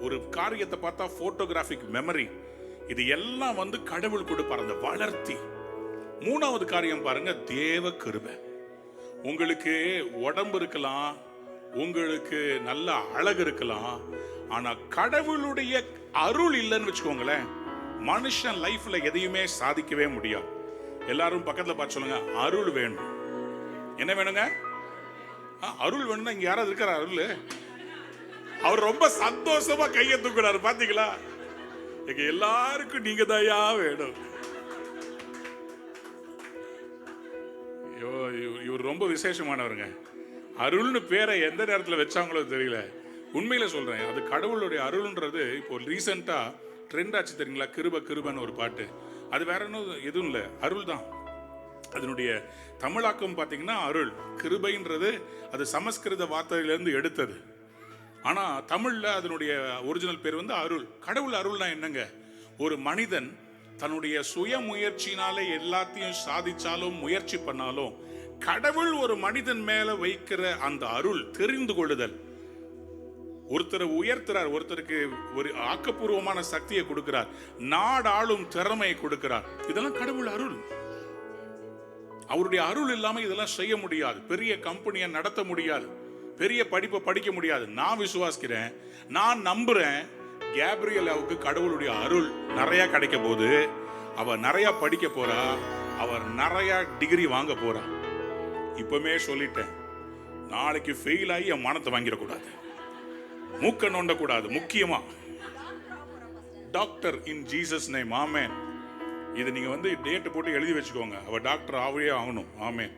ஒரு காரியத்தை பார்த்தா போட்டோகிராபிக் மெமரி, இது எல்லாம் கடவுள் கொடுப்பார் அந்த வளர்த்தி. 3வது காரியம் பாருங்க, தேவ கிருபை. உங்களுக்கு உடம்பு இருக்கலாம், உங்களுக்கு நல்ல அழகு இருக்கலாம், ஆனா கடவுளுடைய அருள் இல்லைன்னு வச்சுக்கோங்களேன், மனுஷன் லைஃப்ல எதையுமே சாதிக்கவே முடியாது. எல்லாரும் பக்கத்துல பார்த்து சொல்லுங்க, அருள் வேணும். என்ன வேணுங்க? அருள் வேணும்னா இங்க யாராவது இருக்கிற அருள்? அவர் ரொம்ப சந்தோஷமா கையை தூக்குறாரு பாத்தீங்களா? எங்க எல்லாருக்கும் நீங்க தயா வேணும். இவர் ரொம்ப விசேஷமானவருங்க. அருள்னு பேரை எந்த நேரத்தில் வச்சாங்களோ தெரியல. உண்மையில சொல்றேன், அது கடவுளுடைய அருள்ன்றது இப்போ ரீசெண்டா ட்ரெண்ட் ஆச்சு தெரியுங்களா? கிருபன்னு ஒரு பாட்டு. அது வேற எதுவும் இல்லை, அருள் தான். அதனுடைய தமிழாக்கம் பார்த்தீங்கன்னா அருள். கிருபைன்றது அது சமஸ்கிருத வார்த்தையிலிருந்து எடுத்தது. ஆனா தமிழ்ல அதனுடைய ஒரிஜினல் பேர் அருள். கடவுள் அருள்னா என்னங்க? ஒரு மனிதன் தன்னுடைய சுய முயற்சினாலே எல்லாத்தையும் சாதிச்சாலும் முயற்சி பண்ணாலும் கடவுள் ஒரு மனிதன் மேல வைக்கிற அந்த அருள், தெரிந்து கொள்ளுதல், ஒருத்தரை உயர்த்துறார், ஒருத்தருக்கு ஒரு ஆக்கப்பூர்வமான சக்தியை கொடுக்கிறார், நாடாளும் திறமையை கொடுக்கிறார். இதெல்லாம் கடவுள் அருள். அவருடைய அருள் இல்லாம இதெல்லாம் செய்ய முடியாது. பெரிய கம்பெனியை நடத்த முடியாது, பெரிய படிப்பை படிக்க முடியாது. நான் விசுவாசிக்கிறேன், நான் நம்புறேன், கேப்ரியலாவுக்கு கடவுளுடைய அருள் நிறைய கிடைக்க போது. அவ நிறைய படிக்க போறா, அவர் நிறைய டிகிரி வாங்க போறா. இப்பவுமே சொல்லிட்டேன், நாளைக்கு ஃபெயில் ஆகி என் மானத்தை வாங்கிடக்கூடாது, மூக்க நோண்ட கூடாது. முக்கியமா டாக்டர் இன் ஜீசஸ் நேம். ஆமென். இது நீங்க வந்து டேட் போட்டு எழுதி வச்சுக்கோங்க, அவ டாக்டர் ஆகவே ஆகணும். ஆமென்.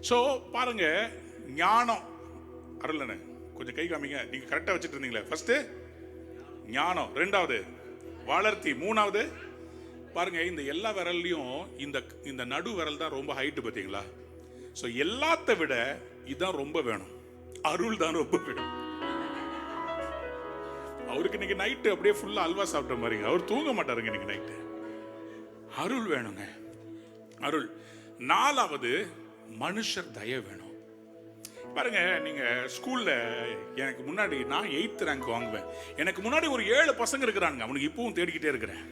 சோ பாருங்க, ஞானம் அருளனே கொஞ்சம் கை காமிங்க. நீங்க கரெக்டா வச்சுட்டு இருந்தீங்களே. ஃபர்ஸ்ட் ஞானம், ரெண்டாவது வளர்த்தி, மூணாவது பாருங்க இந்த எல்லா விரல்லையும் இந்த நடு விரல் தான் ரொம்ப ஹைட் பார்த்தீங்களா? ஸோ எல்லாத்த விட இதுதான் ரொம்ப வேணும், அருள் தான் ரொம்ப வேணும். அவருக்கு இன்னைக்கு நைட்டு அப்படியே ஃபுல்லா அல்வா சாப்பிட்ட மாதிரிங்க, அவர் தூங்க மாட்டாருங்க இன்னைக்கு நைட்டு. அருள் வேணுங்க, அருள். நாலாவது மனுஷர் தயவு வேணும். பாருங்க, நீங்க ஸ்கூல்ல எனக்கு முன்னாடி நான் 8th ரேங்க் வாங்குவேன், எனக்கு முன்னாடி ஒரு 7 பசங்க இருக்கிறாங்க, அவனுக்கு இப்பவும் தேடிக்கிட்டே இருக்கிறேன்.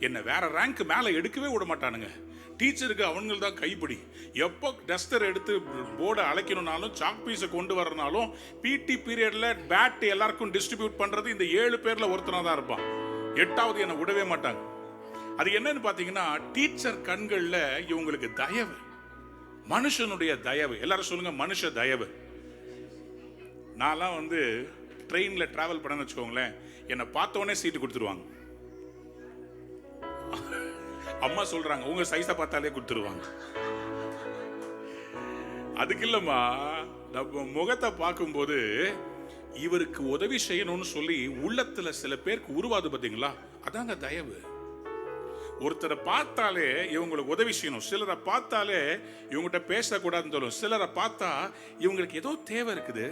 என்ன வேற ரேங்க் மேல எடுக்கவே விட மாட்டானுங்க. டீச்சருக்கு அவனுங்க தான் கைப்பிடி. எப்போ டஸ்டர் எடுத்து போர்டை அழைக்கணும்னாலும், சாக் பீஸை கொண்டு வரனாலும், பிடி பீரியட்ல பேட் எல்லாருக்கும் டிஸ்ட்ரிபியூட் பண்றது இந்த 7 பேர்ல ஒருத்தனா தான் இருப்பான். 8வது என்னை விடவே மாட்டாங்க. அது என்னன்னு பாத்தீங்கன்னா, டீச்சர் கண்கள்ல இவங்களுக்கு தயவு, மனுஷனுடைய தயவு. எல்லாரும் சொல்லுங்க, மனுஷ தயவு. நான்லாம் வந்து ட்ரெயின்ல டிராவல் பண்ணேன்னு வச்சுக்கோங்களேன், என்னை பார்த்தோன்னே சீட்டு கொடுத்துருவாங்க. அம்மா சொல்றாங்க, உங்க சைஸை பார்த்தாலே கொடுத்துருவாங்க. அதுக்கு இல்லம்மா, நம்ம முகத்தை பார்க்கும்போது இவருக்கு உதவி செய்யணும்னு சொல்லி உள்ளத்துல சில பேருக்கு உருவாது பார்த்தீங்களா? அதாங்க தயவு. ஒருத்தரை பார்த்தாலே இவங்களுக்கு உதவி செய்யணும், சிலரை பார்த்தாலே இவங்ககிட்ட பேசக்கூடாதுன்னு சொல்லும், சிலரை பார்த்தா இவங்களுக்கு ஏதோ தேவை இருக்குது,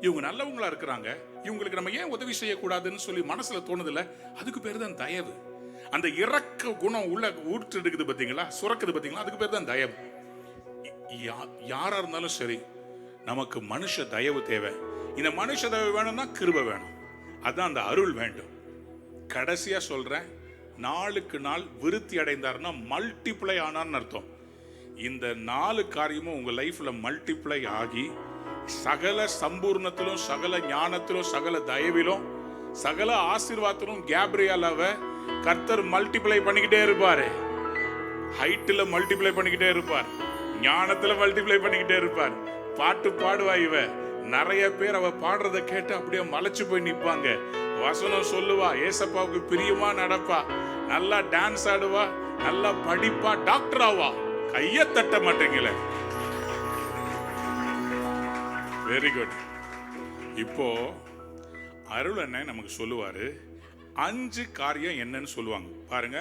இவங்க நல்லவங்களா இருக்கிறாங்க, இவங்களுக்கு நம்ம ஏன் உதவி செய்யக்கூடாதுன்னு சொல்லி மனசுல தோணுதில்ல, அதுக்கு பேர் தான் தயவு. அந்த இறக்க குணம் உள்ள ஊற்று எடுக்குது பார்த்தீங்களா, சுரக்குது பார்த்தீங்களா, அதுக்கு பேர் தான் தயவு. யாரா இருந்தாலும் சரி, நமக்கு மனுஷ தயவு தேவை. இந்த மனுஷ தயவு வேணும்னா கிருபை வேணும், அதான் அந்த அருள் வேண்டும். கடைசியா சொல்றேன், நாளுக்கு நாள் விருத்தி அடைந்தார்னா மல்டிப்ளை ஆனார்னு அர்த்தம். இந்த 4 காரியமும் உங்க லைஃப்ல மல்டிப்ளை ஆகி சகல சம்பூர்ணத்திலும், சகல ஞானத்திலும், சகல தயவிலும், சகல ஆசீர்வாதத்திலும் கேப்ரியலாவை கர்த்தர் மல்டிப்ளை பண்ணிக்கிட்டே இருப்பாரு. ஹைட்ல மல்டிப்ளை பண்ணிக்கிட்டே இருப்பார், ஞானத்துல மல்டிப்ளை பண்ணிக்கிட்டே இருப்பார். பாட்டு பாடுவா இவ, நிறைய பேர் அவ பாடுறத கேட்டு அப்படியே மலைச்சு போய் நிப்பாங்க. வசனம் சொல்லுவா, ஏசப்பாவுக்கு பிரியமா நடப்பா, நல்லா டான்ஸ் ஆடுவா, நல்லா படிப்பா, டாக்டர் ஆவா. கைய தட்ட மாட்டீங்களே. Very good. இப்போ அருள் அண்ணன் நமக்கு சொல்லுவாரு 5 காரியம் என்னன்னு சொல்லுவாங்க. பாருங்க,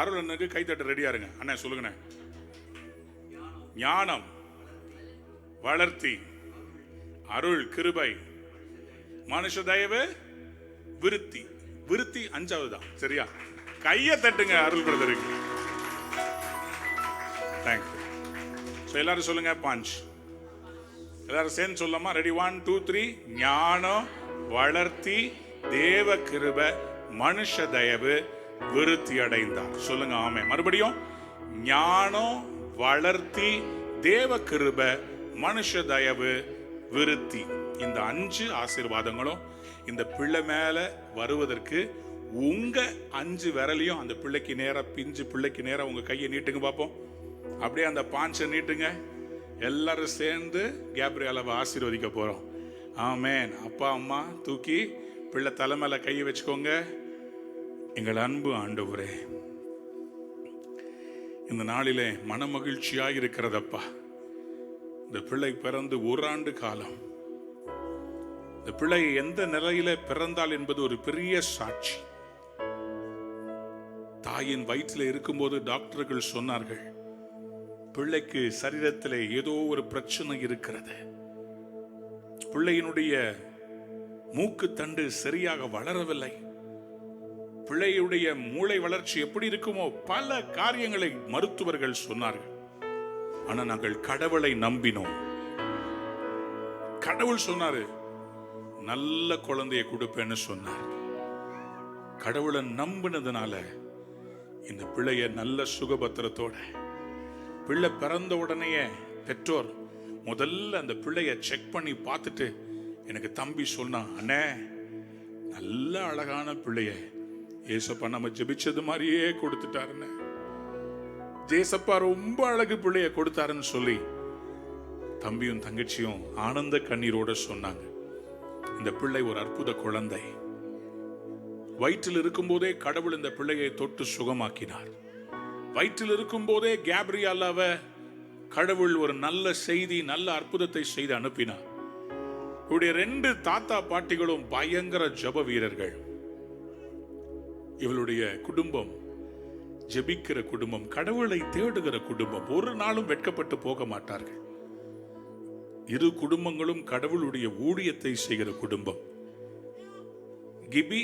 அருள் அண்ணனுக்கு கை தட்ட ரெடியா இருங்க. அண்ணன் சொல்லுங்க. ஞானம், வளர்த்தி, அருள், கிருபை, மனுஷ தயவு, விருத்தி. விருத்தி 5வது தான், சரியா? கைய தட்டுங்க அருள் பிரதருக்கு. தேங்க்யூ. எல்லாரும் சொல்லுங்க, பஞ்ச். எல்லாரும் சேர்ந்து சொல்லலாமா? ரெடி? 1 2 3. ஞானம், வளர்த்தி, தேவ கிருபை, மனுஷ தயவு, விருத்தி அடைந்தார். சொல்லுங்க ஆமே. மறுபடியும் ஞானம், வளர்த்தி, தேவ கிருபை, மனுஷ தயவு, விருத்தி. இந்த 5 ஆசீர்வாதங்களும் இந்த பிள்ளை மேல வருவதற்கு உங்க 5 விரலையும் அந்த பிள்ளைக்கு நேரா, பிஞ்சு பிள்ளைக்கு நேரா உங்க கையை நீட்டுங்க பார்ப்போம். அப்படியே அந்த பாஞ்சை நீட்டுங்க. எல்லாரும் சேர்ந்து கேப்ரியலாவை ஆசீர்வதிக்க போறோம். ஆமேன். அப்பா அம்மா தூக்கி பிள்ளை தலைமையில கையை வச்சுக்கோங்க. எங்கள் அன்பு ஆண்டவரே, இந்த நாளிலே மன மகிழ்ச்சியாக இருக்கிறதப்பா. இந்த பிள்ளை பிறந்து 1 ஆண்டு காலம், இந்த பிள்ளை எந்த நிலையில பிறந்தால் என்பது ஒரு பெரிய சாட்சி. தாயின் வயிற்றில் இருக்கும்போது டாக்டர்கள் சொன்னார்கள், பிள்ளைக்கு சரீரத்தில் ஏதோ ஒரு பிரச்சனை இருக்கிறது, பிள்ளையினுடைய மூக்கு தண்டு சரியாக வளரவில்லை, பிள்ளையுடைய மூளை வளர்ச்சி எப்படி இருக்குமோ, பல காரியங்களை மருத்துவர்கள் சொன்னார்கள். ஆனா நாங்கள் கடவுளை நம்பினோம். கடவுள் சொன்னாரு, நல்ல குழந்தையை கொடுப்பேன்னு சொன்னார். கடவுளை நம்பினதுனால இந்த பிள்ளைய நல்ல சுகபத்திரத்தோட பிள்ளை பிறந்த உடனேயே பெற்றோர் முதல்ல அந்த பிள்ளைய செக் பண்ணி பார்த்துட்டு எனக்கு தம்பி சொன்னான், அண்ணே நல்ல அழகான பிள்ளைய ஏசப்பா நம்ம ஜெபிச்சது மாதிரியே கொடுத்துட்டாருன்னு, ஏசப்பா ரொம்ப அழகு பிள்ளைய கொடுத்தாருன்னு சொல்லி தம்பியும் தங்கச்சியும் ஆனந்த கண்ணீரோட சொன்னாங்க. இந்த பிள்ளை ஒரு அற்புத குழந்தை. வயிற்றில் இருக்கும் போதே கடவுள் இந்த பிள்ளையை தொட்டு சுகமாக்கினார். வயிற்றில் இருக்கும் போதே கேப்ரியாலாவ கடவுள் ஒரு நல்ல செய்தி, நல்ல அற்புதத்தை செய்து அனுப்பினார். இவருடைய 2 தாத்தா பாட்டிகளும் பயங்கர ஜப வீரர்கள். இவளுடைய குடும்பம் ஜெபிக்கிற குடும்பம், கடவுளை தேடுகிற குடும்பம், ஒரு நாளும் வெட்கப்பட்டு போக மாட்டார்கள். 2 குடும்பங்களும் கடவுளுடைய ஊழியத்தை செய்கிற குடும்பம். கிபி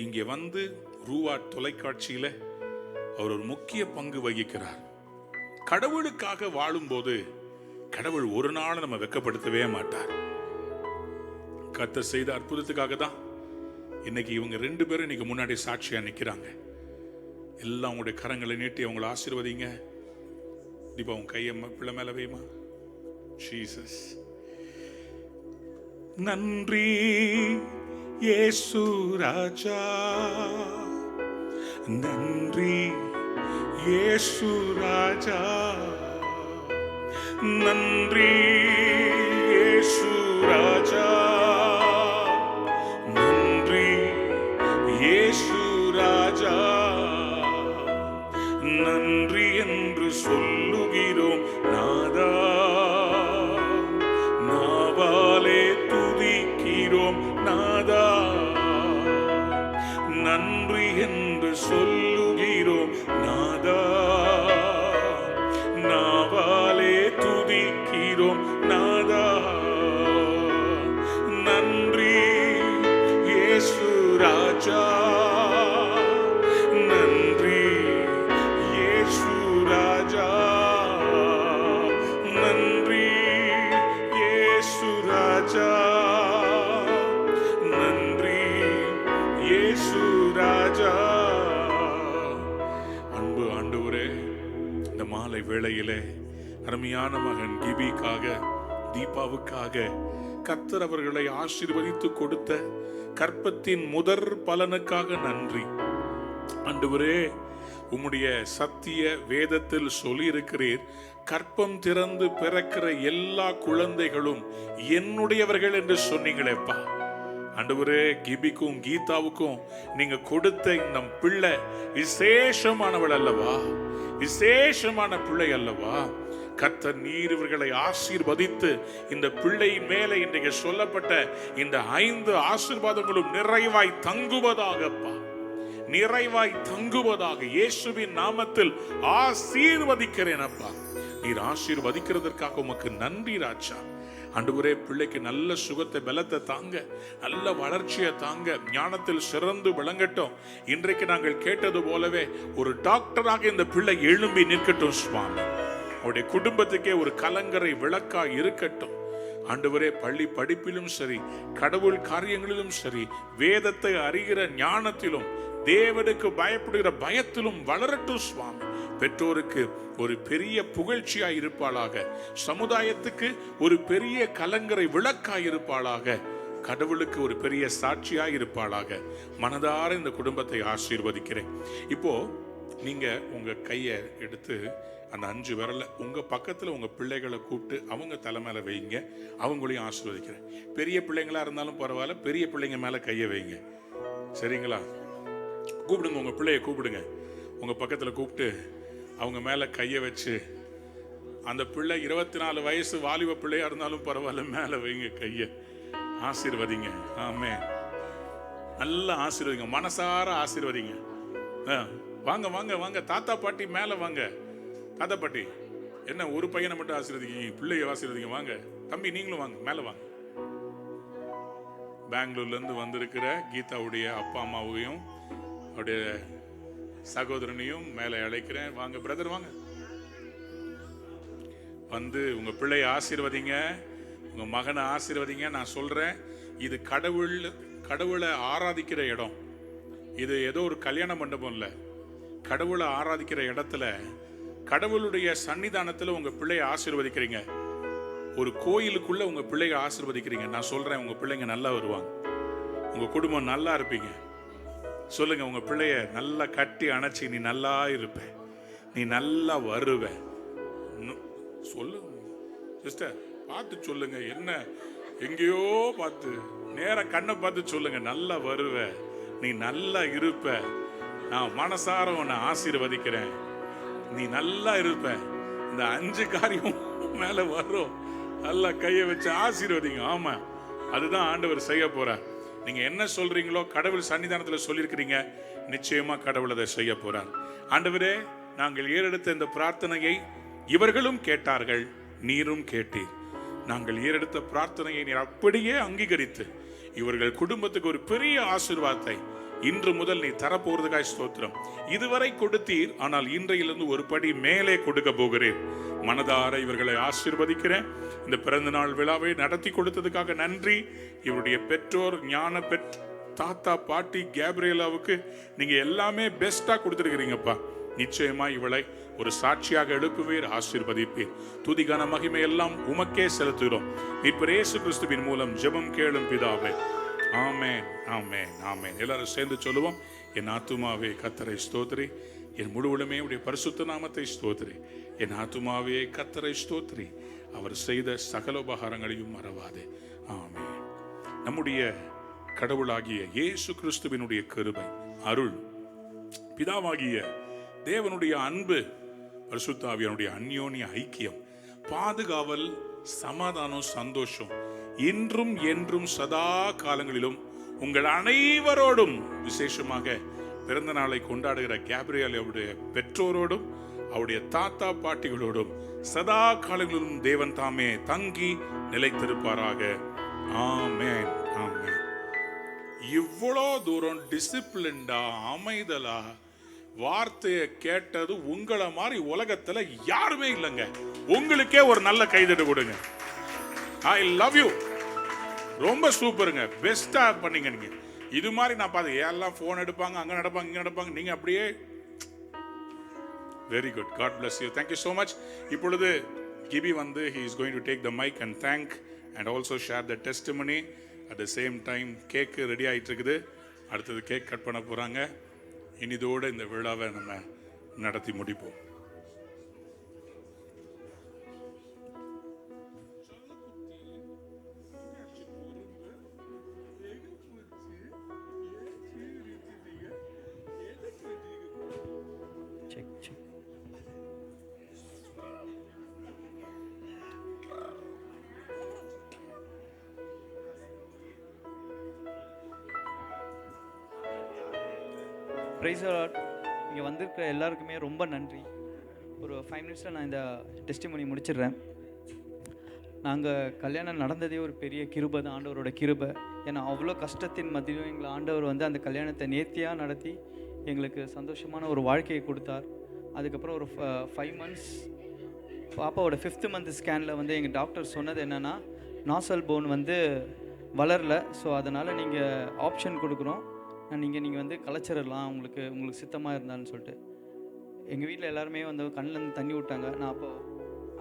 இங்கே வந்து ரூவா தொலைக்காட்சியில அவர் ஒரு முக்கிய பங்கு வகிக்கிறார். கடவுளுக்காக வாழும்போது கடவுள் ஒரு நாள் நம்ம வெட்கப்படுத்தவே மாட்டார். கர்த்தர் செய்த அற்புதத்துக்காக தான் இன்னைக்கு இவங்க 2 பேரும் இன்னைக்கு முன்னாடி சாட்சியா நிக்கிறாங்க. எல்லாம் உங்களுடைய கரங்களை நீட்டி அவங்களை ஆசீர்வதிங்க. இப்ப அவங்க கையை பிள்ளை மேல வைமா. ஜீசஸ் நன்றி இயேசு ராஜா, நன்றி இயேசு ராஜா, நன்றி இயேசு ராஜா, நன்றி இயேசு ராஜா, நன்றி என்று சொல்லுகிறோம் நாதா, நாவாலே துதிக்கிறோம் நாதா, நன்றி என்று சொல்லுகிறோம் நாதா, நாவாலே துதிக்கிறோம் நாதா, நன்றி இயேசு ராஜா, நன்றி இயேசு ராஜா, நன்றி இயேசு ராஜா, நன்றி இயேசு ராஜா. அன்பு ஆண்டவரே, இந்த மாலை வேளையிலே அருமையான மகன் கிபிக்காக, தீபாவுக்காக கர்த்தர் அவர்களை ஆசீர்வதித்து கொடுத்த கற்பத்தின் முதற் பலனுக்காக நன்றி ஆண்டவரே. உம்முடைய சத்திய வேதத்தில் சொல்லி இருக்கிறீர், கற்பம் திறந்து பிறக்கிற எல்லா குழந்தைகளும் என்னுடையவர்கள் என்று சொன்னீங்களேப்பா. ஆண்டவரே, கிபிக்கும் கீதாவுக்கும் நீங்க கொடுத்த இந்த பிள்ளை விசேஷமானவள் அல்லவா, விசேஷமான பிள்ளை அல்லவா. கர்த்தர் நீர் இவர்களை ஆசீர்வதித்து இந்த பிள்ளையின் மேலே இன்றைக்கு சொல்லப்பட்ட இந்த 5 ஆசீர்வாதங்களும் நிறைவாய் தங்குவதாகப்பா, நிறைவாய் தங்குவதாக இயேசுவின் நாமத்தில் ஆசீர்வதிக்கிறேன் அப்பா. நீர் ஆசீர்வதிக்கிறதற்காக உமக்கு நன்றி ராஜா. ஆண்டவரே, பிள்ளைக்கு நல்ல சுகத்தை பலத்தை தாங்க, நல்ல வளர்ச்சியை தாங்க, ஞானத்தில் சிறந்து விளங்கட்டும். இன்றைக்கு நாங்கள் கேட்டது போலவே ஒரு டாக்டராக இந்த பிள்ளை எழும்பி நிற்கட்டும் சுவாமி. அவருடைய குடும்பத்துக்கே ஒரு கலங்கரை விளக்கா இருக்கட்டும் ஆண்டவரே. பள்ளி படிப்பிலும் சரி, கடவுள் காரியங்களிலும் சரி, வேதத்தை அறிகிற ஞானத்திலும், தேவனுக்கு பயப்படுகிற பயத்திலும் வளரட்டும் சுவாமி. பெற்றோருக்கு ஒரு பெரிய புகழ்ச்சியாய் இருப்பாளாக, சமுதாயத்துக்கு ஒரு பெரிய கலங்கரை விளக்காய் இருப்பாளாக, கடவுளுக்கு ஒரு பெரிய சாட்சியாய் இருப்பாளாக. மனதார இந்த குடும்பத்தை ஆசீர்வதிக்கிறேன். இப்போ நீங்க உங்க கையை எடுத்து அந்த 5 விரல உங்க பக்கத்துல உங்க பிள்ளைகளை கூப்பிட்டு அவங்க தலை மேல வைங்க. அவங்களையும் ஆசீர்வதிக்கிறேன். பெரிய பிள்ளைங்களா இருந்தாலும் பரவாயில்ல, பெரிய பிள்ளைங்க மேல கையை வைங்க, சரிங்களா? கூப்பிடுங்க, உங்க பிள்ளைய கூப்பிடுங்க, உங்க பக்கத்துல கூப்பிட்டு அவங்க மேல கையை வச்சு, அந்த பிள்ளை 24 வயசு வாலிப பிள்ளையா இருந்தாலும் பரவாயில்ல, மேல வைங்க கைய, ஆசீர்வதிங்க. ஆமே, நல்லா ஆசீர்வதிங்க, மனசார ஆசீர்வதிங்க. வாங்க வாங்க வாங்க, தாத்தா பாட்டி மேல வாங்க. தாத்தா பாட்டி என்ன ஒரு பையனை மட்டும் ஆசீர்வதிங்க, பிள்ளைய ஆசீர்வதிங்க. வாங்க தம்பி, நீங்களும் வாங்க, மேல வாங்க. பெங்களூர்ல இருந்து வந்திருக்கிற கீதாவுடைய அப்பா அம்மாவையும் அவருடைய சகோதரனையும் மேல அழைக்கிறேன். வாங்க பிரதர், வாங்க வந்து உங்க பிள்ளைய ஆசீர்வதிங்க, உங்க மகனை ஆசீர்வதிங்க. நான் சொல்றேன், இது கடவுளை ஆராதிக்கிற இடம். இது ஏதோ ஒரு கல்யாண மண்டபம் இல்ல, கடவுளை ஆராதிக்கிற இடத்துல கடவுளுடைய சன்னிதானத்துல உங்க பிள்ளைய ஆசீர்வதிக்கிறீங்க, ஒரு கோயிலுக்குள்ள உங்க பிள்ளைய ஆசீர்வதிக்கிறீங்க. நான் சொல்றேன், உங்க பிள்ளைங்க நல்லா வருவாங்க, உங்க குடும்பம் நல்லா இருப்பீங்க. சொல்லுங்க, உங்க பிள்ளைய நல்லா கட்டி அணைச்சி, நீ நல்லா இருப்ப, நீ நல்லா வருவ. சொல்லுங்க சிஸ்டர், பார்த்து சொல்லுங்க. என்ன எங்கேயோ பார்த்து, நேர கண்ணை பார்த்து சொல்லுங்க, நல்லா வருவ, நீ நல்லா இருப்ப, நான் மனசார உன்னை ஆசீர்வதிக்கிறேன், நீ நல்லா இருப்ப. இந்த 5 காரியம் மேல வரும். நல்லா கையை வச்சு ஆசீர்வதிங்க. ஆமா, அதுதான் ஆண்டவர் செய்ய போறார். நீங்க என்ன சொல்றீங்களோ, கடவுள் சன்னிதானத்துல சொல்லியிருக்கிறீங்க, நிச்சயமா கடவுள் அதை செய்ய போறார். ஆண்டவரே, நாங்கள் ஏறெடுத்த இந்த பிரார்த்தனையை இவர்களும் கேட்டார்கள், நீரும் கேட்டீர். நாங்கள் ஏறெடுத்த பிரார்த்தனையை நீர் அப்படியே அங்கீகரித்து இவர்கள் குடும்பத்துக்கு ஒரு பெரிய ஆசீர்வாதத்தை இன்று முதல் நீ தரப்போறதுக்காய் ஸ்தோத்திரம். இதுவரை கொடுத்தீர், ஆனால் இன்றையிலிருந்து ஒரு படி மேலே கொடுக்க போகிறேன். மனதார இவர்களை ஆசீர்வதிக்கிறேன். இந்த பிறந்த நாள் விழாவை நடத்தி கொடுத்ததுக்காக நன்றி. இவருடைய பெற்றோர், ஞான தாத்தா, பாட்டி கேப்ரியலாவுக்கு நீங்க எல்லாமே பெஸ்டா கொடுத்துருக்கிறீங்கப்பா. நிச்சயமா இவளை ஒரு சாட்சியாக எழுப்புவீர், ஆசீர்வதிப்பீர். துதிகான மகிமை எல்லாம் உமக்கே செலுத்துகிறோம். மீட்பர் இயேசு கிறிஸ்துவின் மூலம் ஜெபம் கேளும் பிதாவே. ஆமென், ஆமென், ஆமென். எல்லாரும் சேர்ந்து சொல்லுவோம். என் ஆத்துமாவே கர்த்தரை ஸ்தோத்திரி, என் முழுவதுமே உடைய பரிசுத்த நாமத்தை ஸ்தோத்திரி. என் ஆத்துமாவே கர்த்தரை ஸ்தோத்திரி, அவர் செய்த சகல உபகாரங்களையும் மறவாதே. ஆமென். நம்முடைய கடவுளாகிய இயேசு கிறிஸ்துவினுடைய கிருபை, அருள், பிதாவாகிய தேவனுடைய அன்பு, பரிசுத்த ஆவியானுடைய அந்யோன்ய ஐக்கியம், பாதுகாவல், சமாதானம், சந்தோஷம் இன்றும் என்றும் சதா காலங்களிலும் உங்கள் அனைவரோடும், விசேஷமாக பிறந்த நாளை கொண்டாடுகிற கேப்ரியல் அவருடைய பெற்றோரோடும் அவருடைய தாத்தா பாட்டிகளோடும் சதா காலங்களிலும் தேவன் தாமே தங்கி நிலைத்திருப்பாராக. ஆமென், ஆமென். இவ்வளோ தூரம் டிசிப்ளின்டா, அமைதலா வார்த்தையை கேட்டது உங்களை மாதிரி உலகத்துல யாருமே இல்லைங்க. உங்களுக்கே ஒரு நல்ல கைதட்டு கொடுங்க. I love you. ரொம்ப சூப்பருங்க, பெஸ்டா பண்ணீங்க நீங்க. இது மாதிரி நான் பார்த்து எல்லாம் போன் எடுப்பாங்க, அங்க நடப்பாங்க, இங்க நடப்பாங்க, நீங்க அப்படியே very good. God bless you. Thank you so much. இப்பொழுது கிபி வந்து he is going to take the mic and thank and also share the testimony. at the same time cake ready ஆயிட்டு இருக்குது. அடுத்தது கேக் கட் பண்ண போறாங்க. இனிதோடு இந்த விழாவை நம்ம நடத்தி முடிப்போம். Praise the Lord. இங்கே வந்திருக்கிற எல்லாருக்குமே ரொம்ப நன்றி. ஒரு 5 மினிட்ஸில் நான் இந்த டெஸ்டிமனி முடிச்சிடுறேன். நாங்கள் கல்யாணம் நடந்ததே ஒரு பெரிய கிருபை தான், ஆண்டவரோட கிருபை. ஏன்னா அவ்வளோ கஷ்டத்தின் மத்தியிலும் எங்களை ஆண்டவர் வந்து அந்த கல்யாணத்தை நேர்த்தியாக நடத்தி எங்களுக்கு சந்தோஷமான ஒரு வாழ்க்கையை கொடுத்தார். அதுக்கப்புறம் ஒரு 5 மந்த்ஸ் பாப்பாவோட 5th மந்த் ஸ்கேனில் வந்து எங்கள் டாக்டர் சொன்னது என்னென்னா, நாசல் போன் வந்து வளரல, ஸோ அதனால் நீங்கள் ஆப்ஷன் கொடுக்குறோம், நீங்கள் வந்து கலைச்சிடலாம் உங்களுக்கு சித்தமாக இருந்தான்னு சொல்லிட்டு. எங்கள் வீட்டில் எல்லாருமே வந்து கண்ணிலேருந்து தண்ணி விட்டாங்க. நான் அப்போ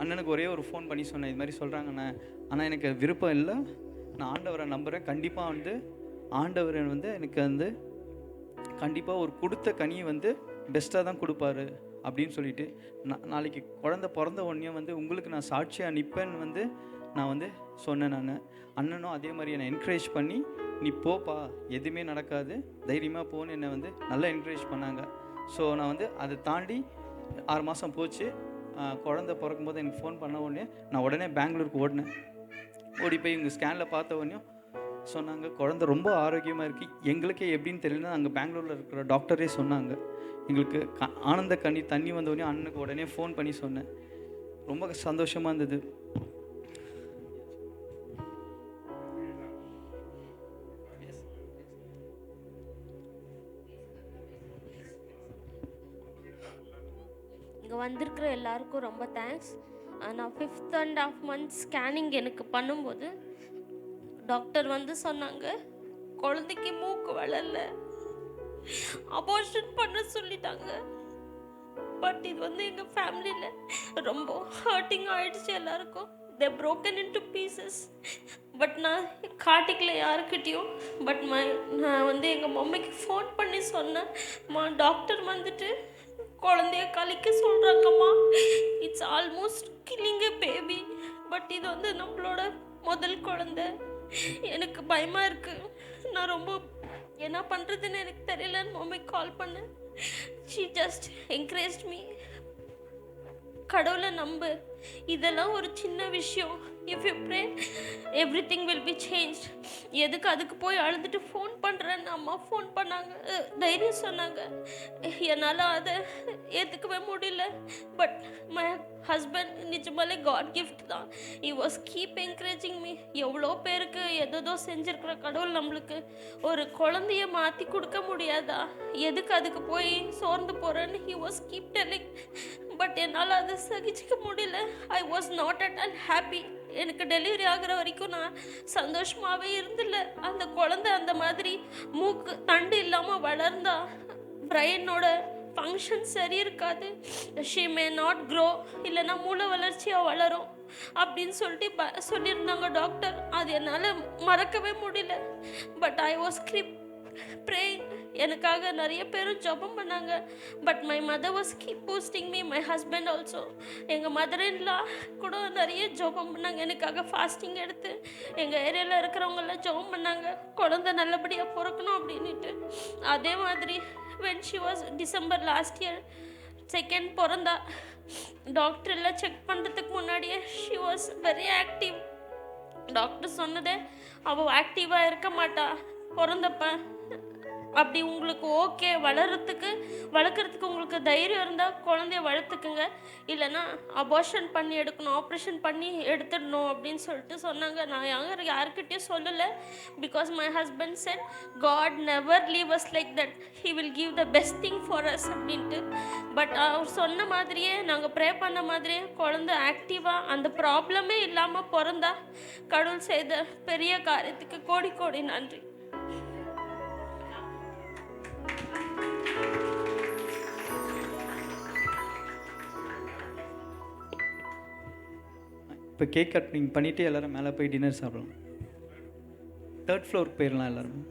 அண்ணனுக்கு ஒரே ஒரு ஃபோன் பண்ணி சொன்னேன், இது மாதிரி சொல்கிறாங்கண்ணே, ஆனால் எனக்கு விருப்பம் இல்லை, நான் ஆண்டவரை நம்புகிறேன், கண்டிப்பாக வந்து ஆண்டவர் வந்து எனக்கு வந்து கண்டிப்பாக ஒரு கொடுத்த கனியை வந்து பெஸ்ட்டாக தான் கொடுப்பாரு அப்படின்னு சொல்லிட்டு, நாளைக்கு குழந்தை பிறந்த உடனே வந்து உங்களுக்கு நான் சாட்சியாக நிற்பேன்னு வந்து நான் வந்து சொன்னேன். நான் அண்ணனும் அதே மாதிரி என்னை என்கரேஜ் பண்ணி, நீ போப்பா, எதுவுமே நடக்காது, தைரியமாக போன்னு என்னை வந்து நல்லா என்கரேஜ் பண்ணாங்க. ஸோ நான் வந்து அதை தாண்டி 6 மாதம் போச்சு. குழந்தை பிறக்கும்போது எனக்கு ஃபோன் பண்ண உடனே நான் உடனே பெங்களூருக்கு ஓடினேன். ஓடி போய் இவங்க ஸ்கேனில் பார்த்த உடனே சொன்னாங்க, குழந்தை ரொம்ப ஆரோக்கியமாக இருக்குது. எங்களுக்கே எப்படின்னு தெரியலன்னா அங்கே பெங்களூரில் இருக்கிற டாக்டரே சொன்னாங்க. எங்களுக்கு ஆனந்த தண்ணி வந்த உடனே அண்ணனுக்கு உடனே ஃபோன் பண்ணி சொன்னேன். ரொம்ப சந்தோஷமாக இருந்தது. இங்கே வந்திருக்கிற எல்லாருக்கும் ரொம்ப தேங்க்ஸ். நான் 5.5 months ஸ்கேனிங் எனக்கு பண்ணும்போது டாக்டர் வந்து சொன்னாங்க, குழந்தைக்கு மூக்கு வளரல, அபார்ஷன் பண்ண சொல்லிட்டாங்க. பட் இது வந்து எங்கள் ஃபேமிலியில் ரொம்ப ஹர்ட்டிங் ஆயிடுச்சு எல்லாருக்கும். தே broken into pieces. பட் நான் காட்டிக்கல யாருக்கிட்டேயும். பட் நான் வந்து எங்கள் மம்மிக்கு ஃபோன் பண்ணி சொன்னேன், டாக்டர் வந்துட்டு குழந்தைய கழிக்க சொல்கிறாங்கம்மா, it's almost killing a baby. But இது வந்து நம்மளோட முதல் குழந்தை. எனக்கு பயமாக இருக்குது. நான் ரொம்ப என்ன பண்ணுறதுன்னு எனக்கு தெரியலன்னு மம்மிக்கு கால் பண்ணேன். She just encourage me. கடவுளை நம்பு, இதெல்லாம் ஒரு சின்ன விஷயம். If you pray everything will be change. எதுக்கு அதுக்கு போய் அழுதுட்டு ஃபோன் பண்ணுறேன்னு அம்மா ஃபோன் பண்ணாங்க, தைரியம் சொன்னாங்க. என்னால் அதை ஏற்றுக்கவே முடியல. பட் மை ஹஸ்பண்ட் நிஜமாலே காட் கிஃப்ட் தான். He was keep encouraging me. எவ்வளோ பேருக்கு எதோ செஞ்சுருக்கிற கடவுள் நம்மளுக்கு ஒரு குழந்தைய மாற்றி கொடுக்க முடியாதா, எதுக்கு அதுக்கு போய் சோர்ந்து போகிறேன்னு he was keep telling. But என்னால் அதை சகிச்சிக்க முடியல. I was not at all happy. எனக்கு டெலிவரி ஆகிற வரைக்கும் நான் சந்தோஷமாகவே இருந்தில்ல. அந்த குழந்தை அந்த மாதிரி மூக்கு தண்டு இல்லாமல் வளர்ந்தா பிரெயினோட ஃபங்க்ஷன் சரி இருக்காது. ஷீ மே நாட் க்ரோ, இல்லைன்னா மூளை வளர்ச்சியாக வளரும் அப்படின்னு சொல்லிட்டு சொல்லியிருந்தாங்க டாக்டர். அது என்னால் மறக்கவே முடியல. But I was pray. எனக்காக நிறைய பேரும் ஜெபம் பண்ணாங்க. But my mother was keep posting me, my husband also. எங்கள் மதரின்லா கூட நிறைய ஜெபம் பண்ணாங்க எனக்காக. ஃபாஸ்டிங் எடுத்து எங்கள் ஏரியாவில் இருக்கிறவங்கெல்லாம் ஜெபம் பண்ணாங்க, குழந்தை நல்லபடியாக பிறக்கணும் அப்படின்ட்டு. அதே மாதிரி when she was December last year second பிறந்தா, டாக்டர் எல்லாம் செக் பண்ணுறதுக்கு முன்னாடியே she was very active. Doctor சொன்னதே அவள் ஆக்டிவாக இருக்க மாட்டா பிறந்தப்ப. அப்படி உங்களுக்கு ஓகே வளர்க்குறதுக்கு உங்களுக்கு தைரியம் இருந்தால் குழந்தைய வளர்த்துக்குங்க, இல்லைன்னா அபார்ஷன் பண்ணி எடுக்கணும், ஆப்ரேஷன் பண்ணி எடுத்துடணும் அப்படின்னு சொல்லிட்டு சொன்னாங்க. நான் யாருக்கிட்டையும் சொல்லலை. Because my husband said God never leave us like that, he will give the best thing for us அப்படின்ட்டு. பட் அவர் சொன்ன மாதிரியே, நாங்கள் ப்ரே பண்ண மாதிரியே குழந்தை ஆக்டிவாக அந்த ப்ராப்ளமே இல்லாமல் பிறந்தா. கடவுள் செய்த பெரிய காரியத்துக்கு கோடி கோடி நன்றி. இப்போ கேக் கட்டிங் பண்ணிவிட்டு எல்லோரும் மேலே போய் டின்னர் சாப்பிடலாம். 3rd ஃப்ளோருக்கு போயிடலாம் எல்லோரும்.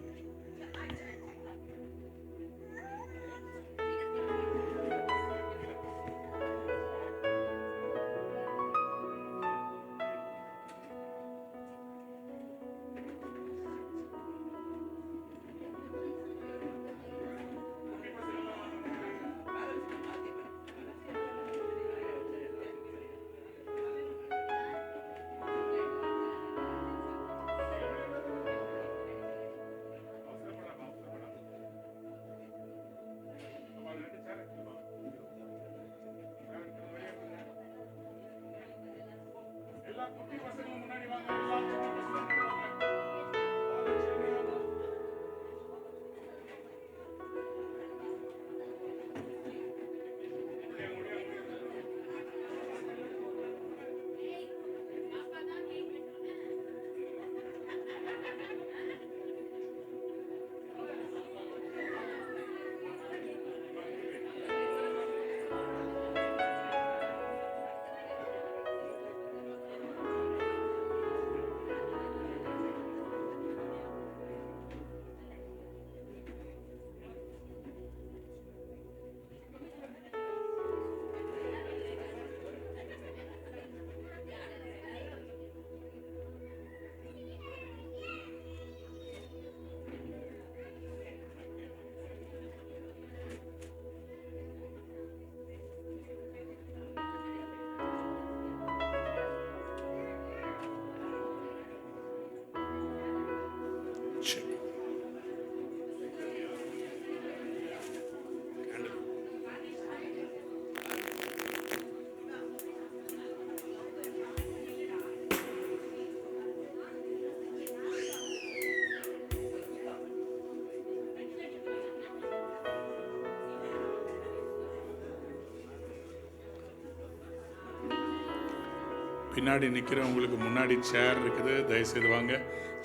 பின்னாடி நிற்கிறவங்களுக்கு முன்னாடி சேர் இருக்குது, தயவுசெய்து வாங்க.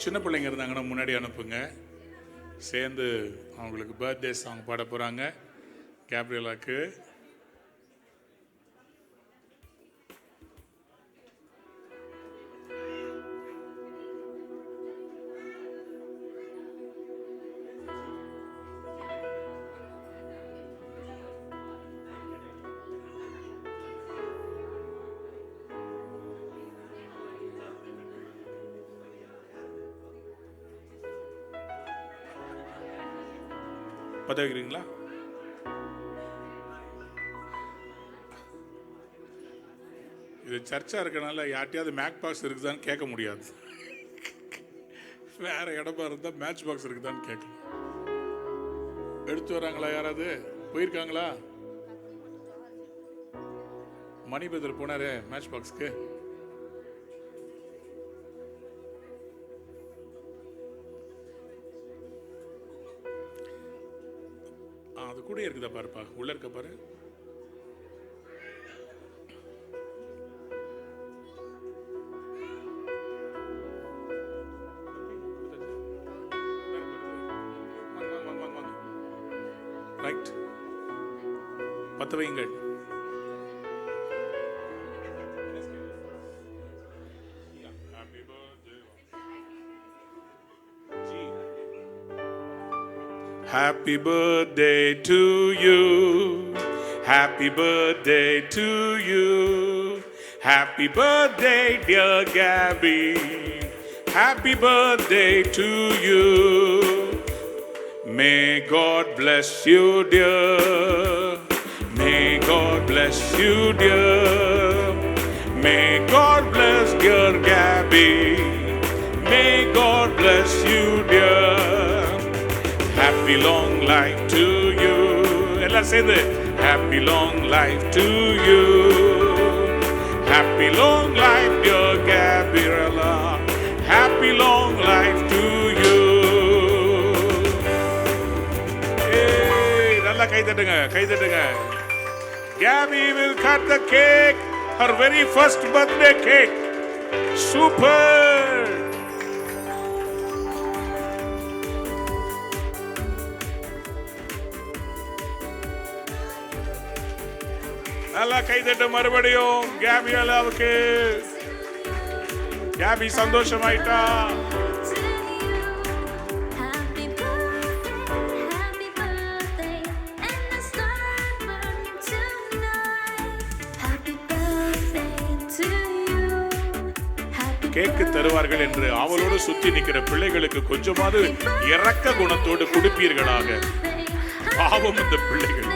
சின்ன பிள்ளைங்க இருந்தாங்கன்னா முன்னாடி அனுப்புங்க. சேர்ந்து அவங்களுக்கு பர்த்டே சாங் பாட போகிறாங்க. கேப்ரியலாக்கு பற்ற வைக்கிறீங்களா? இது சர்ச்சா இருக்கனால யார்ட்டையாவது மேக் பாக்ஸ் இருக்குதான்னு கேட்க முடியாது. வேற இடமா இருந்தால் மேட்ச் பாக்ஸ் இருக்குதான்னு கேட்கலாம். எடுத்து வராங்களா? யாராவது போயிருக்காங்களா? மணிபத்ர் போனாரு மேட்ச் பாக்ஸ்க்கு. அது கூட இருக்குதா பாருப்பா, உள்ள இருக்க பாரு. ரைட், பத்து வையுங்கள். Happy birthday to you. Happy birthday to you. Happy birthday, dear Gabby. Happy birthday to you. May God bless you, dear. May God bless you, dear. May God bless dear Gabby. May God bless you, dear. Happy long life to you. Let's say that. Happy long life to you. Happy long life, dear Gabriella. Happy long life to you. Hey, நல்லா கை தட்டுங்க, கை தட்டுங்க. Gabby will cut the cake, her very first birthday cake. Super. நல்லா கைதட்ட மறுபடியும் கேபியலாவுக்கு. KP சந்தோஷமாயிட்டா. கேக்கு தருவார்கள் என்று அவளோடு சுத்தி நிக்கிற பிள்ளைகளுக்கு கொஞ்சமாவது இரக்க குணத்தோடு கொடுப்பீர்களாக. பாவம் இந்த பிள்ளைகள்.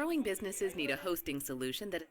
Growing businesses need a hosting solution that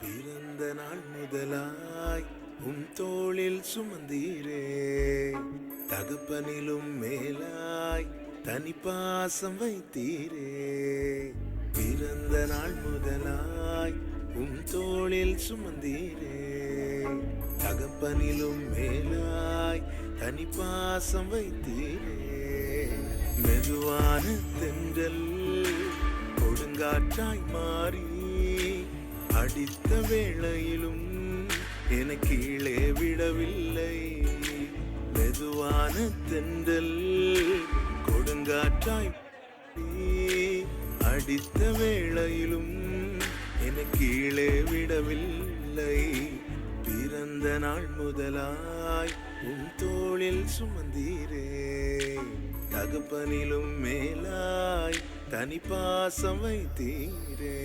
பிறந்த நாள் முதலாய் தோளில் சுமந்தீரே, தகப்பனிலும் மேலாய் தனி பாசம் வைத்தீரே. பிறந்த நாள் முதலாய் தோளில் சுமந்தீரே, தகப்பனிலும் மேலாய் தனி பாசம் வைத்தீரே. மெதுவான தென்றல் கொடுங்காற்றாய் மாறி அடித்த வேளையிலும் என கீழே விடவில்லை. மெதுவான தென்றல் கொடுங்காற்றாய் அடித்த வேளையிலும் என கீழே விடவில்லை. பிறந்த நாள் முதலாய் தோளில் சுமந்தீரே, தகப்பனிலும் மேலாய் தனி பாசம் வைத்தீரே.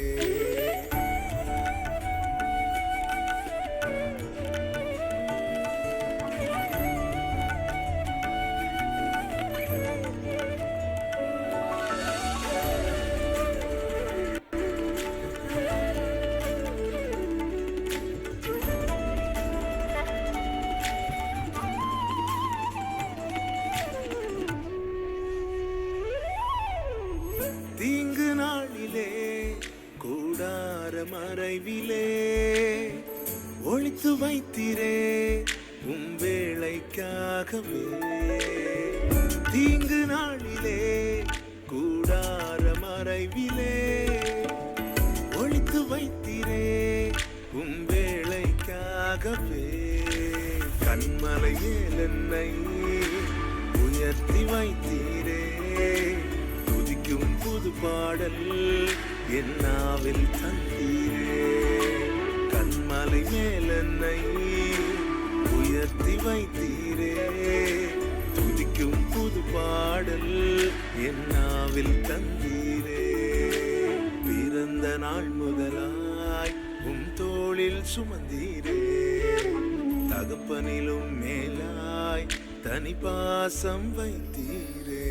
தீங்கு நாளிலே கூடார மறைவிலே ஒளித்து வைத்திரே வேளைக்காகவே. தீங்கு நாளிலே கூடார மறைவிலே ஒளித்து வைத்திரே வேளைக்காகவே. கண்மலை மேல் என்னை உயர்த்தி வைத்தீரே, புது பாடல் என்னாவில் தந்தீரே. கண்மலை மேல் என்னை உயர்த்தி வைத்தீரே, துதிக்கும் புது பாடல் என்னாவில் தந்தீரே. பிறந்த நாள் முதலாய் தோளில் சுமந்தீரே, தகப்பனிலும் மேலாய் தனி பாசம் வைத்தீரே.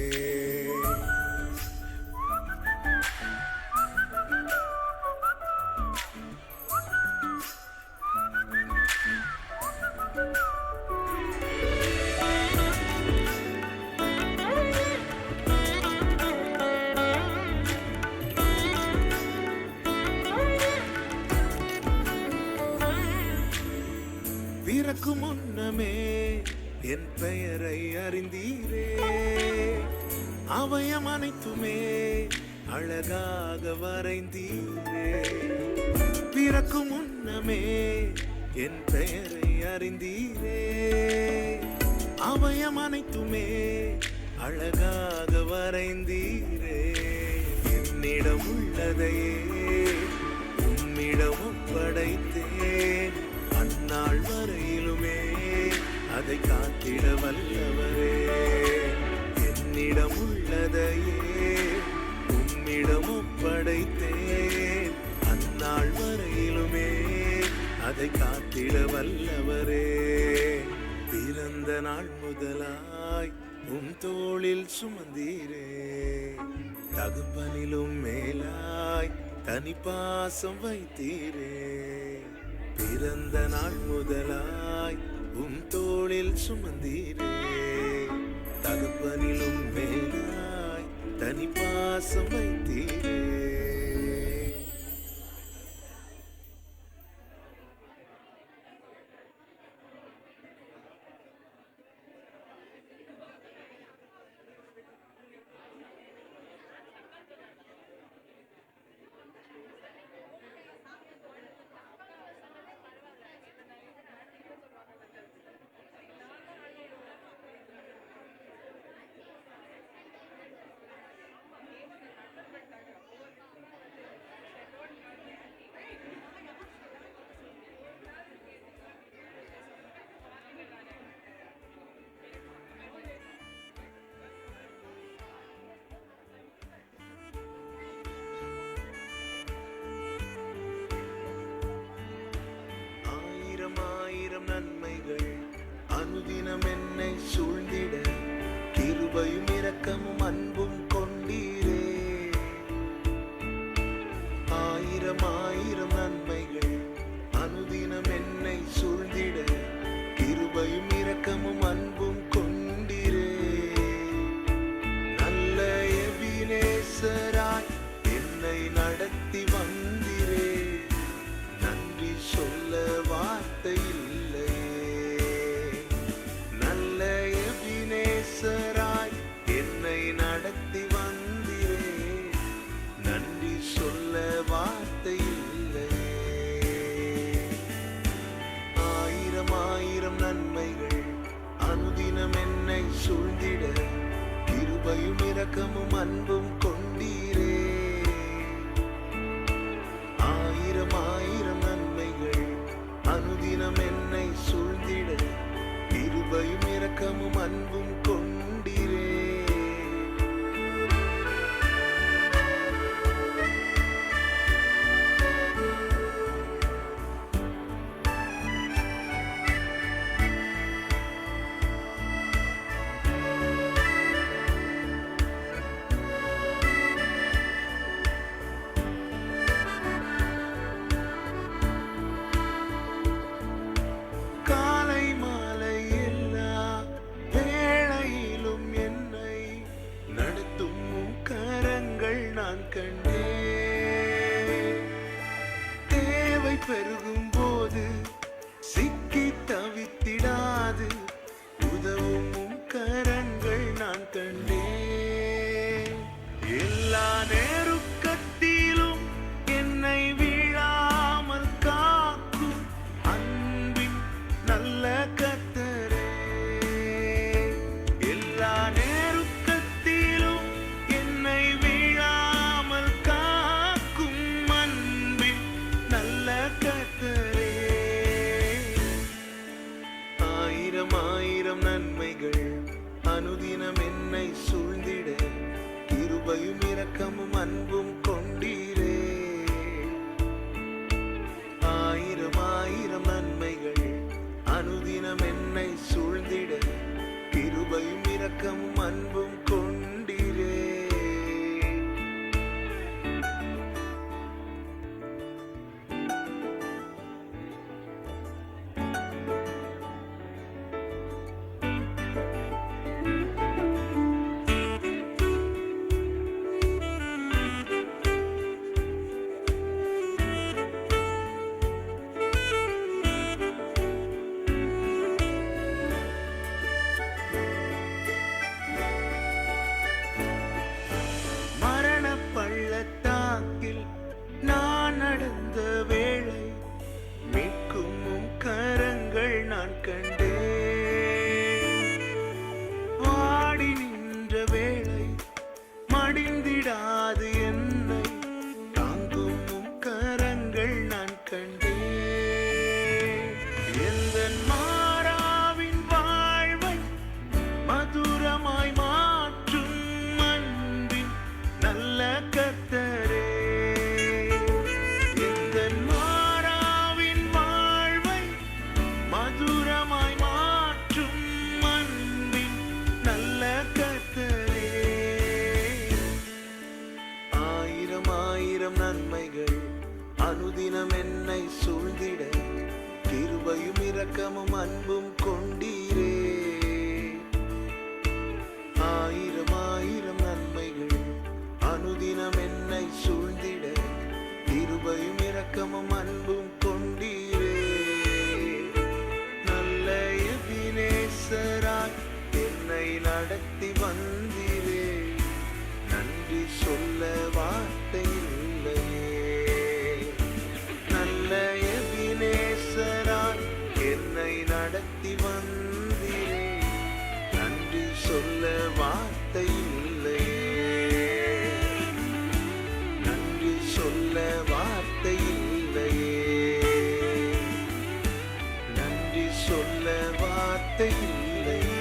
பிறக்கு முன்னமே என் பெயரை அறிந்தீரே, அவயம் அனைத்துமே அழகாக வரைந்தீரே. பிறக்கு முன்னமே என் பெயரை அறிந்தீரே, அவயம் அனைத்துமே அழகாக வரைந்தீரே. என்னிடம் உள்ளதையே உம்மிடம் படைத்தேன், அந்நாள் வரையிலுமே அதை காத்திட வல்லவரே. என்னிடம் உள்ளதையே உம்மிடம் ஒப்படைத்தேன், அந்நாள் வரையிலுமே அதை காத்திட வல்லவரே. பிறந்த நாள் முதலாய் தோளில் சுமந்தீரே, தகப்பனிலும் மேலாய் தனி பாசம் வைத்தீரே. பிறந்த நாள் முதலாய் உம் தோளில் சுமந்தீரே. தகப்பனிலும் மேலாய் தனி பாசம் வைத்தீரே. ஆயிரம் நன்மைகள் அனுதினம் என்னை சூழ்ந்திட கிருபையும் இரக்கமும் அன்பும் கொண்டீரே. ஆயிரம் நன்மைகள் அனுதினம் என்னை சூழ்ந்திட கிருபையும் இரக்கமும் அன்பும் கொண்டீரே. நல்ல எபினேசராய் என்னை நடத்தி வந்தீரே. நன்றி சொல்ல வார்த்தை இல்லையே. நல்ல எபினேசராய் என்னை நடத்தி வந்தீரே. நன்றி சொல்ல வார்த்தை இல்லையே. ஆயிரம் நன்மைகள் அனுதினம் என்னை சூழ்ந்திட கிருபையும் இரக்கமும் அன்பும் கொண்டீரே. ஆயிரம் நன்மைகள் அனுதினம் என்னை சூழ்ந்திட கிருபையும் இரக்கமும் அன்பும் கொண்டீரே. காலை மாலை எல்லா வேளையிலும் என்னை நடத்தும் உம் கரங்கள் நான் கண்டேன். தேவை பெருகும் போது சிக்கி தவித்திடாது உதவும் உம் கரங்கள் நான் கண்டேன். எல்லா நேருக்கத்திலும் என்னை வீழாமல் காக்கும் அன்பின் நல்ல கர்த்தரே. எல்லா நேருக்கத்திலும் என்னை வீழாமல் காக்கும் அன்பின் நல்ல கர்த்தரே. ஆயிரம் நன்மைகள் அனுதினம் என்னை சூழ்ந்திட கிருபையும் இரக்கமும் அன்பும் கொண்டீரே. ஆயிரம் நன்மைகள் அனுதினம் என்னை சூழ்ந்திட கிருபையும் இரக்கமும் அன்பும் கொண்டீரே. அனுதினம் என்னை சூழ்ந்திட கிருபையும் இரக்கமும் அன்பும் கொண்டீரே. ஆயிரம் ஆயிரம் நன்மைகள் அனுதினம் என்னை சூழ்ந்திட கிருபையும் இரக்கமும் அன்பும் கொண்டீரே. நல்ல எபினேசராய் என்னை நடத்தி வந்தீரே. நன்றி சொல்ல வார்த்தை இல்லையே. நல்ல எபினேசராய் என்னை நடத்தி வந்தீரே. நன்றி சொல்ல வார்த்தை இல்லையே. நன்றி சொல்ல வார்த்தை இல்லையே. நன்றி சொல்ல வார்த்தை இல்லையே.